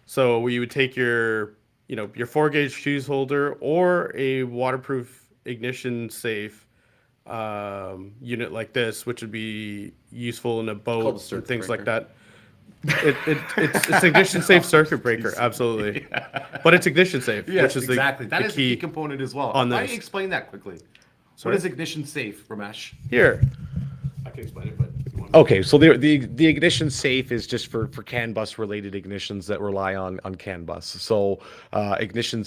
Speaker 3: so we would take your 4-gauge fuse holder or a waterproof ignition safe unit like this, which would be useful in a
Speaker 4: called a
Speaker 3: boat and
Speaker 4: circuit
Speaker 3: things like
Speaker 4: breaker.
Speaker 3: that. It's ignition safe circuit breaker, absolutely. But it's ignition safe,
Speaker 4: Yes,
Speaker 3: which is
Speaker 4: exactly. That
Speaker 3: the
Speaker 4: is the key component as well.
Speaker 3: on
Speaker 4: Why don't
Speaker 3: this.
Speaker 4: you explain that quickly?
Speaker 3: Sorry?
Speaker 4: What is ignition safe, Ramesh?
Speaker 3: Here, I can explain it, but you want
Speaker 4: Okay, so the ignition safe is just for CAN bus related ignitions that rely on CAN bus. So ignition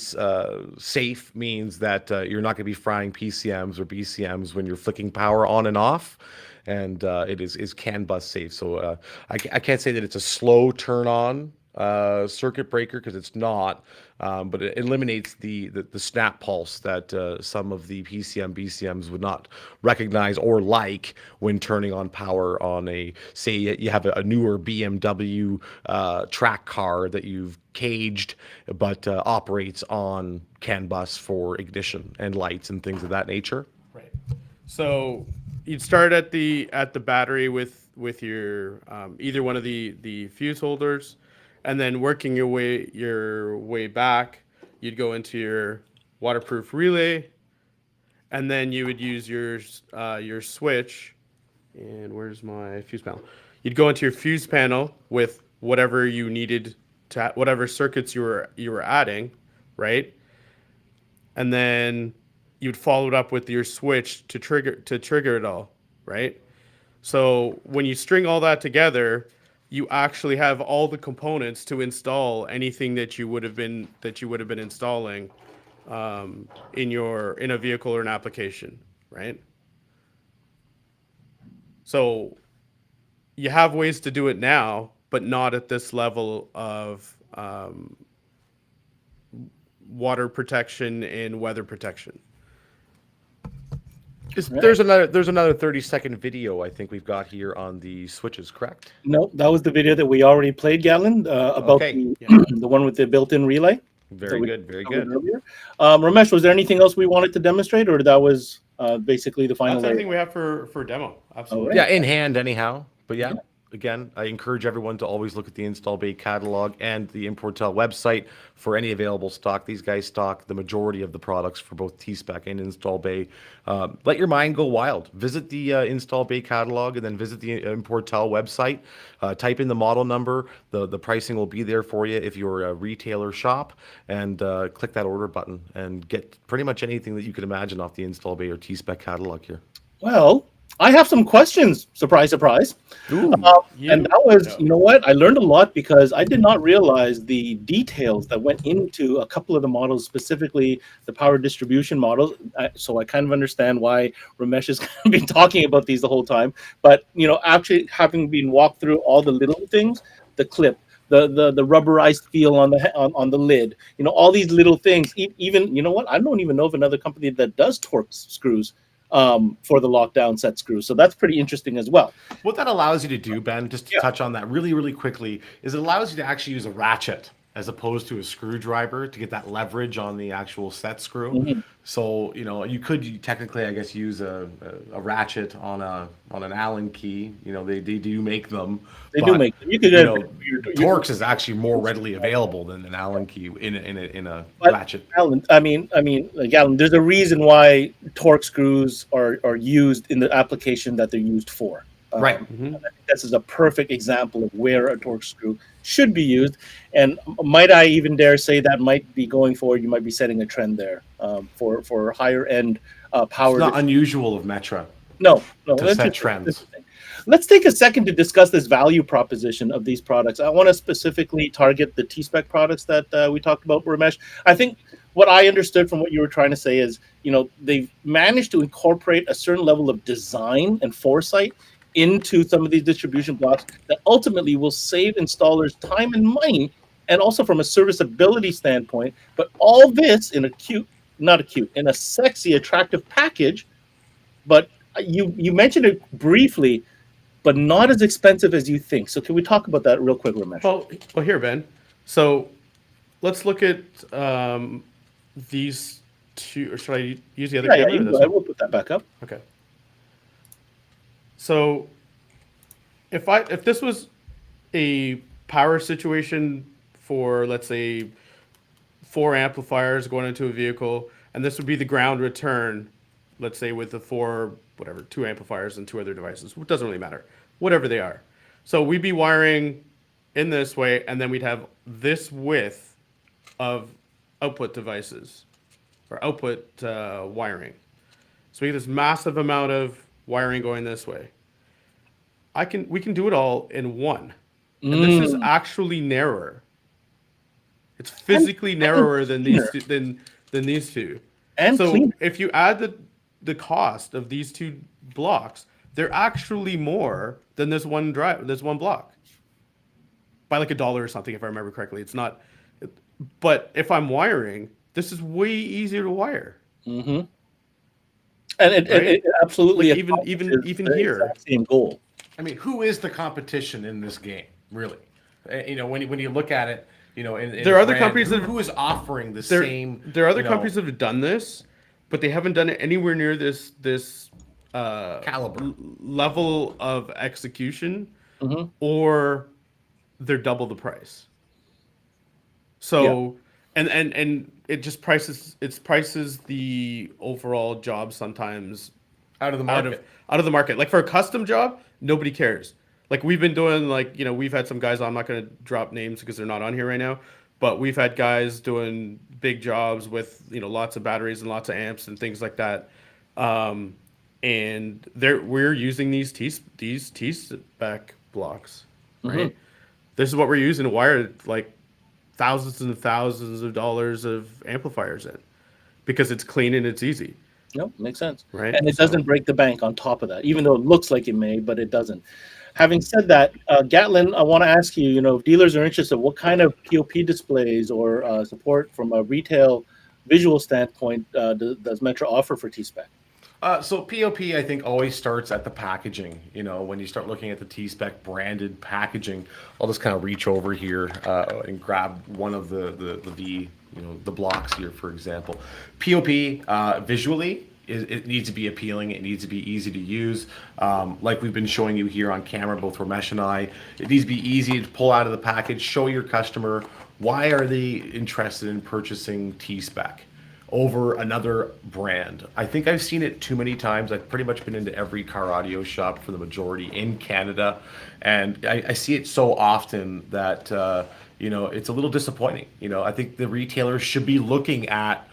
Speaker 4: safe means that you're not going to be frying PCMs or BCMs when you're flicking power on and off. and it is CAN bus safe. So I can't say that it's a slow turn on circuit breaker, because it's not, but it eliminates the snap pulse that some of the PCM BCMs would not recognize or like when turning on power on a, say you have a newer BMW track car that you've caged, but operates on CAN bus for ignition and lights and things of that nature.
Speaker 3: Right. So you'd start at the battery with your either one of the fuse holders, and then working your way back, you'd go into your waterproof relay, and then you would use your switch. And where's my fuse panel? You'd go into your fuse panel with whatever you needed to, whatever circuits you were adding, right? And then you'd follow it up with your switch to trigger it all, right? So when you string all that together, you actually have all the components to install anything that you would have been installing in a vehicle or an application, right? So you have ways to do it now, but not at this level of water protection and weather protection.
Speaker 4: There's another 30-second video I think we've got here on the switches, correct?
Speaker 2: No, that was the video that we already played, Gatlin, about
Speaker 4: Okay.
Speaker 2: the one with the built-in relay.
Speaker 4: Very good.
Speaker 2: Earlier. Ramesh, was there anything else we wanted to demonstrate, or that was basically the final?
Speaker 3: That's everything we have for demo. Absolutely.
Speaker 2: All right.
Speaker 4: Yeah, in hand anyhow. But yeah, again, I encourage everyone to always look at the Install Bay catalog and the Importel website for any available stock. These guys stock the majority of the products for both TSPEC and Install Bay. Let your mind go wild. Visit the Install Bay catalog and then visit the Importel website. Type in the model number. The pricing will be there for you if you're a retailer shop. And click that order button and get pretty much anything that you could imagine off the Install Bay or TSPEC catalog here.
Speaker 2: Well, I have some questions. Surprise, surprise. And that was, you know what? I learned a lot because I did not realize the details that went into a couple of the models, specifically the power distribution models. So I kind of understand why Ramesh has been talking about these the whole time. But, actually having been walked through all the little things, the clip, the rubberized feel on the lid, all these little things. Even, you know what? I don't even know of another company that does torque screws for the lockdown set screw. So that's pretty interesting as well.
Speaker 4: What that allows you to do, Ben, just to touch on that really, really quickly, is it allows you to actually use a ratchet as opposed to a screwdriver to get that leverage on the actual set screw.
Speaker 2: Mm-hmm.
Speaker 4: So, you could technically, I guess, use a ratchet on an Allen key. They do make them.
Speaker 2: They do make them. You could
Speaker 4: Torx is actually more readily available than an Allen key in a ratchet.
Speaker 2: Alan, Galen, there's a reason why torque screws are used in the application that they're used for.
Speaker 4: Right.
Speaker 2: I think this is a perfect example of where a torque screw should be used. And might I even dare say that might be going forward, you might be setting a trend there for higher end power.
Speaker 4: It's not unusual of Metra.
Speaker 2: No.
Speaker 4: To set trends.
Speaker 2: Let's take a second to discuss this value proposition of these products. I want to specifically target the TSPEC products that we talked about, Ramesh. I think what I understood from what you were trying to say is, they've managed to incorporate a certain level of design and foresight into some of these distribution blocks that ultimately will save installers time and money, and also from a serviceability standpoint. But all this in in a sexy, attractive package. But you mentioned it briefly, but not as expensive as you think. So can we talk about that real quick, Ramesh?
Speaker 3: Well, here, Ben. So let's look at these two. Or should I use the other camera?
Speaker 2: Yeah, we'll put that back up.
Speaker 3: Okay. So if this was a power situation for, let's say, 4 amplifiers going into a vehicle, and this would be the ground return, let's say with the 2 amplifiers and 2 other devices. It doesn't really matter, whatever they are. So we'd be wiring in this way, and then we'd have this width of output devices or output wiring. So we get this massive amount of wiring going this way. We can do it all in one. And this is actually narrower. It's physically narrower than these two.
Speaker 2: And
Speaker 3: so
Speaker 2: clean.
Speaker 3: if you add the cost of these 2 blocks, they're actually more than this one block by like $1 or something, if I remember correctly. It's not, but if I'm wiring, this is way easier to wire.
Speaker 2: Mm-hmm. And
Speaker 3: Right?
Speaker 2: it absolutely
Speaker 3: Like even
Speaker 2: accomplishes the
Speaker 3: here.
Speaker 2: exact same goal.
Speaker 4: I mean, who is the competition in this game, really? You know, when you look at it, you know, in
Speaker 3: There are
Speaker 4: a
Speaker 3: other
Speaker 4: brand,
Speaker 3: companies
Speaker 4: who is offering the same.
Speaker 3: There are other
Speaker 4: you know,
Speaker 3: companies that have done this, but they haven't done it anywhere near this
Speaker 4: caliber.
Speaker 3: level of execution,
Speaker 2: Mm-hmm.
Speaker 3: or they're double the price. So, and it just prices the overall job sometimes
Speaker 4: Out of the market.
Speaker 3: out of the market. Like for a custom job, nobody cares. Like we've been doing, like, you know, we've had some guys, I'm not going to drop names because they're not on here right now, but we've had guys doing big jobs with, you know, lots of batteries and lots of amps and things like that. And we're using these T-spec blocks, right? This is what we're using to wire like thousands and thousands of dollars of amplifiers in, because it's clean and it's easy.
Speaker 2: No, makes sense.
Speaker 3: Right.
Speaker 2: And it doesn't break the bank on top of that, even though it looks like it may, but it doesn't. Having said that, Gatlin, I want to ask you, you know, if dealers are interested, what kind of POP displays or support from a retail visual standpoint does Metra offer for T-spec?
Speaker 4: So POP, I think, always starts at the packaging. You know, when you start looking at the T-spec branded packaging, I'll just kind of reach over here and grab one of the blocks here, for example. POP visually, it needs to be appealing. It needs to be easy to use. Like we've been showing you here on camera, both Ramesh and I, it needs to be easy to pull out of the package, show your customer why are they interested in purchasing T-spec over another brand. I think I've seen it too many times. I've pretty much been into every car audio shop for the majority in Canada, and I see it so often that it's a little disappointing. You know, I think the retailers should be looking at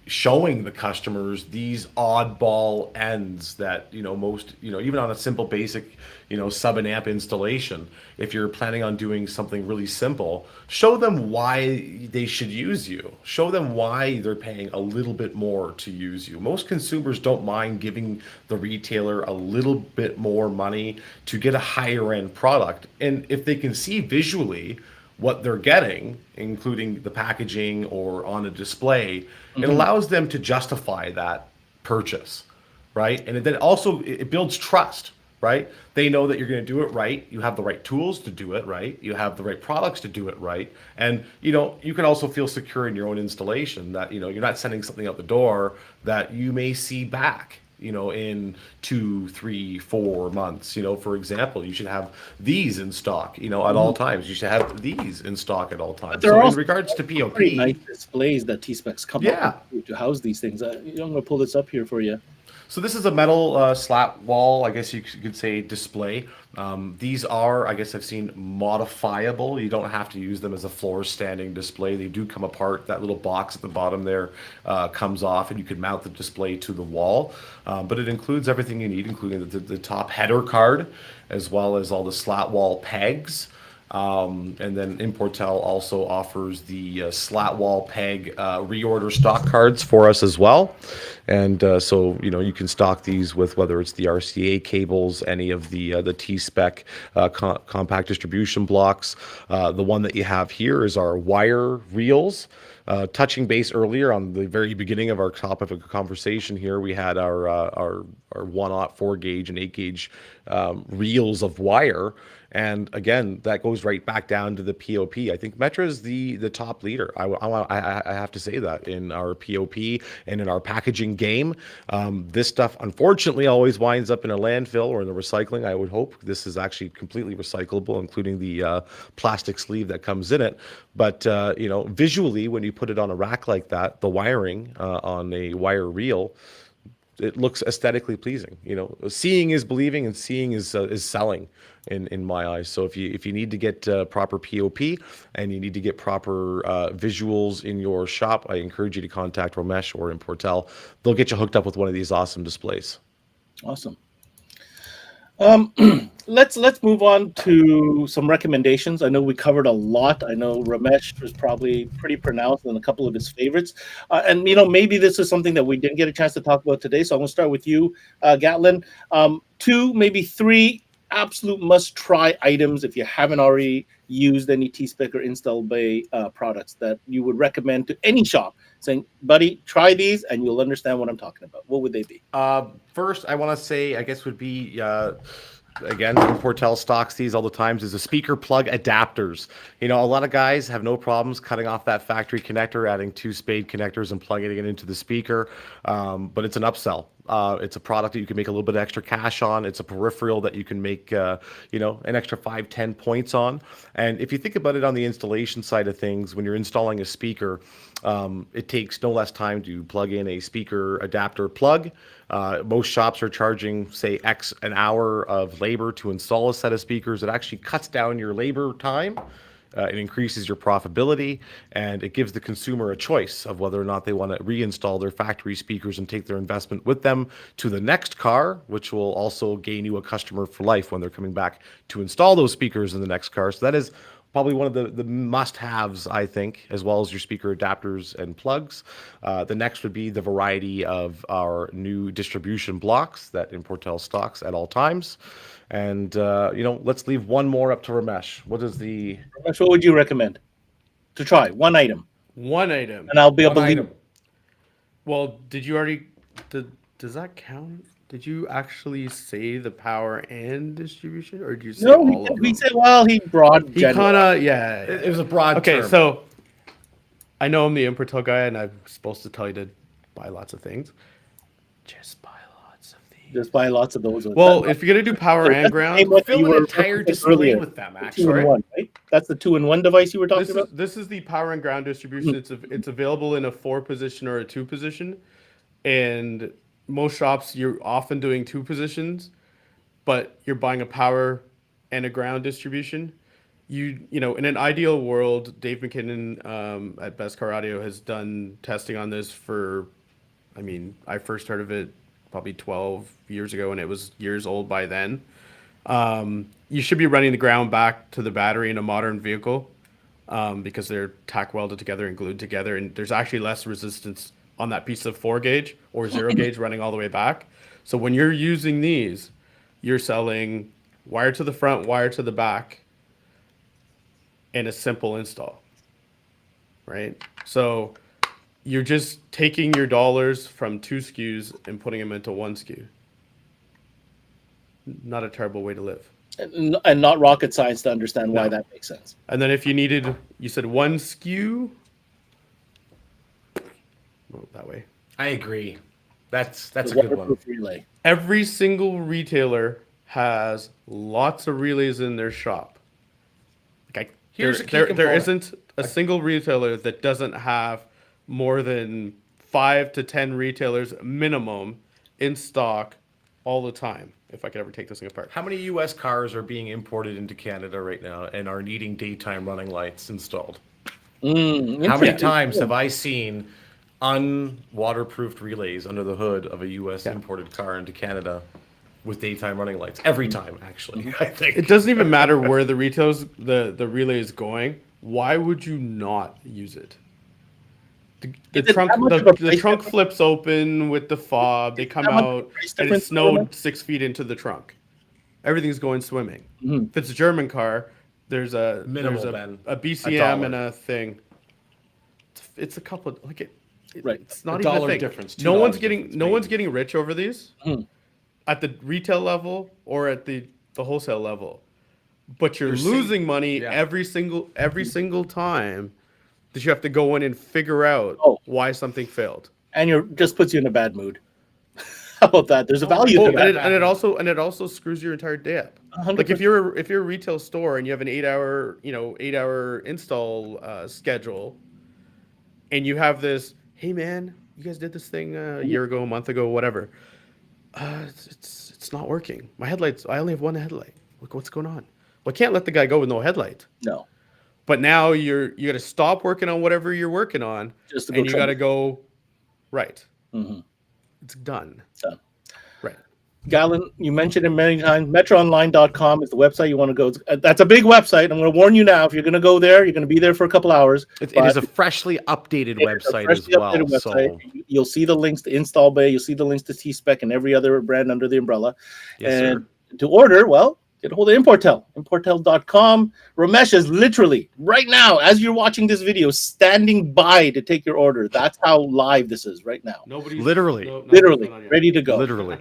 Speaker 4: showing the customers these oddball ends that, you know, most, you know, even on a simple basic, you know, sub and amp installation, if you're planning on doing something really simple, show them why they should use you. Show them why they're paying a little bit more to use you. Most consumers don't mind giving the retailer a little bit more money to get a higher end product. And if they can see visually what they're getting, including the packaging or on a display, it allows them to justify that purchase, right? And then also it builds trust, right? They know that you're going to do it right. You have the right tools to do it right. You have the right products to do it right. And, you know, you can also feel secure in your own installation that, you know, you're not sending something out the door that you may see back, you know, in 2, 3, 4 months. You know, for example, you should have these in stock, you know, at all times. You should have these in stock at all times.
Speaker 2: There are
Speaker 4: So in
Speaker 2: also
Speaker 4: regards to POP,
Speaker 2: pretty nice displays that T-specs come
Speaker 4: Yeah.
Speaker 2: up with to house these things. I'm going to pull this up here for you.
Speaker 4: so this is a metal slat wall, I guess you could say, display. These are, I guess I've seen, modifiable. You don't have to use them as a floor standing display. They do come apart. That little box at the bottom there comes off, and you can mount the display to the wall. But it includes everything you need, including the top header card, as well as all the slat wall pegs. And then Importel also offers the slat wall peg reorder stock cards for us as well. And so, you know, you can stock these with whether it's the RCA cables, any of the T-spec compact distribution blocks. The one that you have here is our wire reels. Touching base earlier on the very beginning of our topic of conversation here, we had our 1/0 4 gauge and 8 gauge reels of wire. And again, that goes right back down to the POP. I think Metra is the top leader. I have to say that in our POP and in our packaging game. This stuff, unfortunately, always winds up in a landfill or in the recycling. I would hope this is actually completely recyclable, including the plastic sleeve that comes in it. But you know, visually, when you put it on a rack like that, the wiring on a wire reel, it looks aesthetically pleasing. You know, seeing is believing, and seeing is selling in my eyes. So if you need to get proper POP and you need to get proper visuals in your shop, I encourage you to contact Ramesh or Importel. They'll get you hooked up with one of these awesome displays.
Speaker 2: Awesome. Let's move on to some recommendations. I know we covered a lot. I know Ramesh was probably pretty pronounced on a couple of his favorites, and maybe this is something that we didn't get a chance to talk about today. So I'm going to start with you, Gatlin. Two, maybe three absolute must-try items if you haven't already used any TSPEC or Install Bay products that you would recommend to any shop, saying, "Buddy, try these, and you'll understand what I'm talking about." What would they be?
Speaker 4: First, I want to say, I guess would be, again, Portel stocks these all the times, is the speaker plug adapters. A lot of guys have no problems cutting off that factory connector, adding two spade connectors and plugging it into the speaker. But it's an upsell. It's a product that you can make a little bit of extra cash on. It's a peripheral that you can make, an extra 5-10 points on. And if you think about it on the installation side of things, when you're installing a speaker, it takes no less time to plug in a speaker adapter plug. Most shops are charging, say, X an hour of labor to install a set of speakers. It actually cuts down your labor time. It increases your profitability, and it gives the consumer a choice of whether or not they want to reinstall their factory speakers and take their investment with them to the next car, which will also gain you a customer for life when they're coming back to install those speakers in the next car. So that is probably one of the must-haves, I think, as well as your speaker adapters and plugs. The next would be the variety of our new distribution blocks that Importel stocks at all times. And, let's leave one more up to Ramesh.
Speaker 2: Ramesh, what would you recommend to try? One item.
Speaker 3: One item.
Speaker 2: And I'll be able to leave.
Speaker 3: Well, did you already... Does that count? Did you actually say the power and distribution, or did you say all of them?
Speaker 2: We said, well, he broad.
Speaker 3: He kind of, yeah.
Speaker 4: It was a broad
Speaker 3: Okay,
Speaker 4: term.
Speaker 3: so I know I'm the Importel guy, and I'm supposed to tell you to buy lots of things. Just buy lots of these.
Speaker 2: Just buy lots of those.
Speaker 3: Well, if you're going to do power and ground...
Speaker 4: Fill an entire display with them, actually.
Speaker 2: 2-in-1, right? That's the 2-in-1 device you were talking about?
Speaker 3: This is the power and ground distribution. It's available in a 4-position or a 2-position. And most shops, you're often doing 2 positions, but you're buying a power and a ground distribution. In an ideal world, Dave McKinnon at Best Car Audio has done testing on this for, I first heard of it probably 12 years ago, and it was years old by then. You should be running the ground back to the battery in a modern vehicle because they're tack welded together and glued together, and there's actually less resistance on that piece of 4 gauge or 0 gauge running all the way back. So when you're using these, you're selling wire to the front, wire to the back, and a simple install, right? So you're just taking your dollars from 2 SKUs and putting them into 1 SKU. Not a terrible way to live.
Speaker 2: And not rocket science to understand why that makes sense.
Speaker 3: And then if you needed, you said 1 SKU, that way.
Speaker 4: I agree. That's a good one.
Speaker 2: Relay.
Speaker 3: Every single retailer has lots of relays in their shop.
Speaker 4: Here's a key
Speaker 3: there
Speaker 4: component.
Speaker 3: isn't a single retailer that doesn't have more than 5 to 10 retailers minimum in stock all the time. If I could ever take this thing apart.
Speaker 4: How many U.S. cars are being imported into Canada right now and are needing daytime running lights installed? How many times have I seen unwaterproofed relays under the hood of a U.S. imported car into Canada with daytime running lights? Every time, actually, I think.
Speaker 3: It doesn't even matter where the relay is going. Why would you not use it? The trunk flips open with the fob. They come out, and it snowed 6 feet into the trunk. Everything's going swimming. If it's a German car, there's a BCM and a thing. It's a couple.
Speaker 2: Right.
Speaker 3: It's not
Speaker 4: a
Speaker 3: even a
Speaker 4: dollar
Speaker 3: thing.
Speaker 4: difference,
Speaker 3: No one's
Speaker 4: $2
Speaker 3: getting rich over these at the retail level or at the wholesale level. But you're losing money every single time that you have to go in and figure out why something failed.
Speaker 2: And just puts you in a bad mood. How about that? There's a value to that.
Speaker 3: And it also screws your entire day up.
Speaker 2: 100%.
Speaker 3: Like if you're a retail store and you have an 8-hour install schedule, and you have this, hey man, you guys did this thing a year ago, a month ago, whatever. It's not working. My headlights, I only have one headlight. Look, what's going on? Well, I can't let the guy go with no headlight.
Speaker 2: No.
Speaker 3: But now you got to stop working on whatever you're working on, and you got to go right.
Speaker 2: Mm-hmm.
Speaker 3: It's done.
Speaker 2: Done.
Speaker 3: Right.
Speaker 2: Gatlin, you mentioned it many times. MetraOnline.com is the website you want to go. That's a big website. I'm going to warn you now. If you're going to go there, you're going to be there for a couple hours.
Speaker 4: It is a freshly updated website as well. So
Speaker 2: you'll see the links to Install Bay. You'll see the links to TSPEC and every other brand under the umbrella.
Speaker 4: yes,
Speaker 2: And
Speaker 4: sir.
Speaker 2: to order, well, get a hold of Importel. Importel.com. Ramesh is literally right now, as you're watching this video, standing by to take your order. That's how live this is right now.
Speaker 3: Nobody's
Speaker 4: Literally.
Speaker 2: Literally ready to go.
Speaker 4: Literally.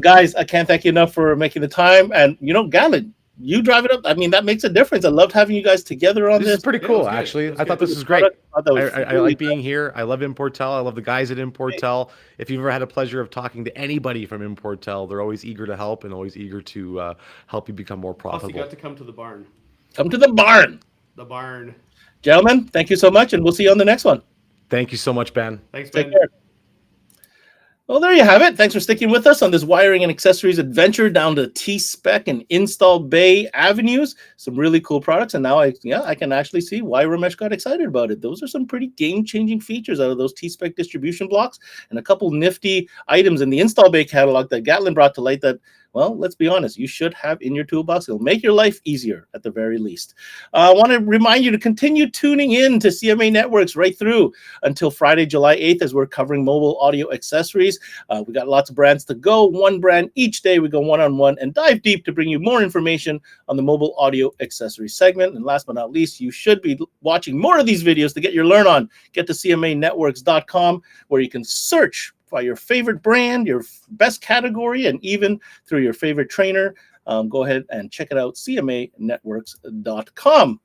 Speaker 2: Guys, I can't thank you enough for making the time. And Gatlin, you drive it up. I mean, that makes a difference. I loved having you guys together on
Speaker 4: This
Speaker 2: this.
Speaker 4: is pretty
Speaker 3: Yeah, it
Speaker 4: cool,
Speaker 3: was good.
Speaker 4: actually.
Speaker 3: It was
Speaker 4: I thought
Speaker 3: good.
Speaker 4: this was great. I
Speaker 2: really
Speaker 4: like being here. I love Importel. I love the guys at Importel. If you've ever had a pleasure of talking to anybody from Importel, they're always eager to help and always eager to help you become more
Speaker 3: Plus, you
Speaker 4: profitable.
Speaker 3: got to come to the barn.
Speaker 2: Come to the barn.
Speaker 3: The barn.
Speaker 2: Gentlemen, thank you so much, and we'll see you on the next one.
Speaker 4: Thank you so much, Ben.
Speaker 3: Thanks,
Speaker 2: Take
Speaker 3: Ben.
Speaker 2: care. Well, there you have it. Thanks for sticking with us on this wiring and accessories adventure down to TSPEC and Install Bay avenues. Some really cool products, and now I can actually see why Ramesh got excited about it. Those are some pretty game-changing features out of those TSPEC distribution blocks, and a couple nifty items in the Install Bay catalog that Gatlin brought to light that, well, let's be honest, you should have in your toolbox. It'll make your life easier at the very least. I want to remind you to continue tuning in to CMA Networks right through until Friday, July 8th, as we're covering mobile audio accessories. We got lots of brands to go, one brand each day. We go one-on-one and dive deep to bring you more information on the mobile audio accessory segment. And last but not least, you should be watching more of these videos to get your learn on. Get to cmanetworks.com, where you can search by your favorite brand, your best category, and even through your favorite trainer. Go ahead and check it out, cmanetworks.com.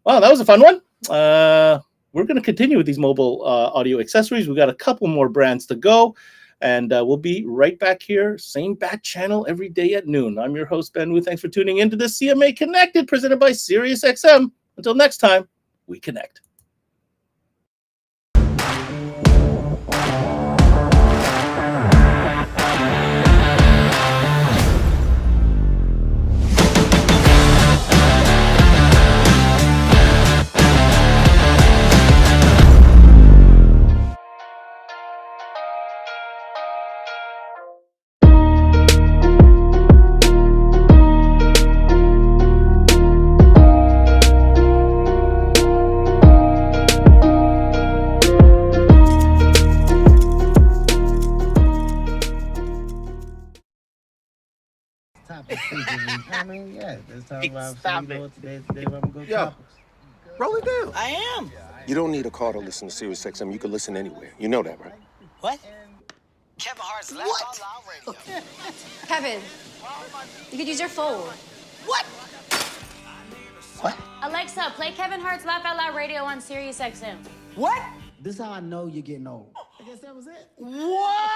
Speaker 2: Wow, that was a fun one. We're going to continue with these mobile audio accessories. We've got a couple more brands to go, and we'll be right back here, same bat channel every day at noon. I'm your host, Ben Wu. Thanks for tuning into this CMA Connected, presented by SiriusXM. Until next time, we connect.
Speaker 7: I mean, yeah, let's talk about
Speaker 8: Stop
Speaker 7: today's where I'm going to
Speaker 8: Yo.
Speaker 7: go.
Speaker 8: Roll it down. I am.
Speaker 9: You don't need a car to listen to SiriusXM. You can listen anywhere. You know that, right?
Speaker 8: What? Kevin Hart's Laugh Out Loud Radio.
Speaker 10: Kevin, you could use your phone.
Speaker 8: What? What?
Speaker 10: Alexa, play Kevin Hart's Laugh Out Loud Radio on SiriusXM.
Speaker 8: What?
Speaker 7: This is how I know you're getting old. I guess that was it.
Speaker 8: What?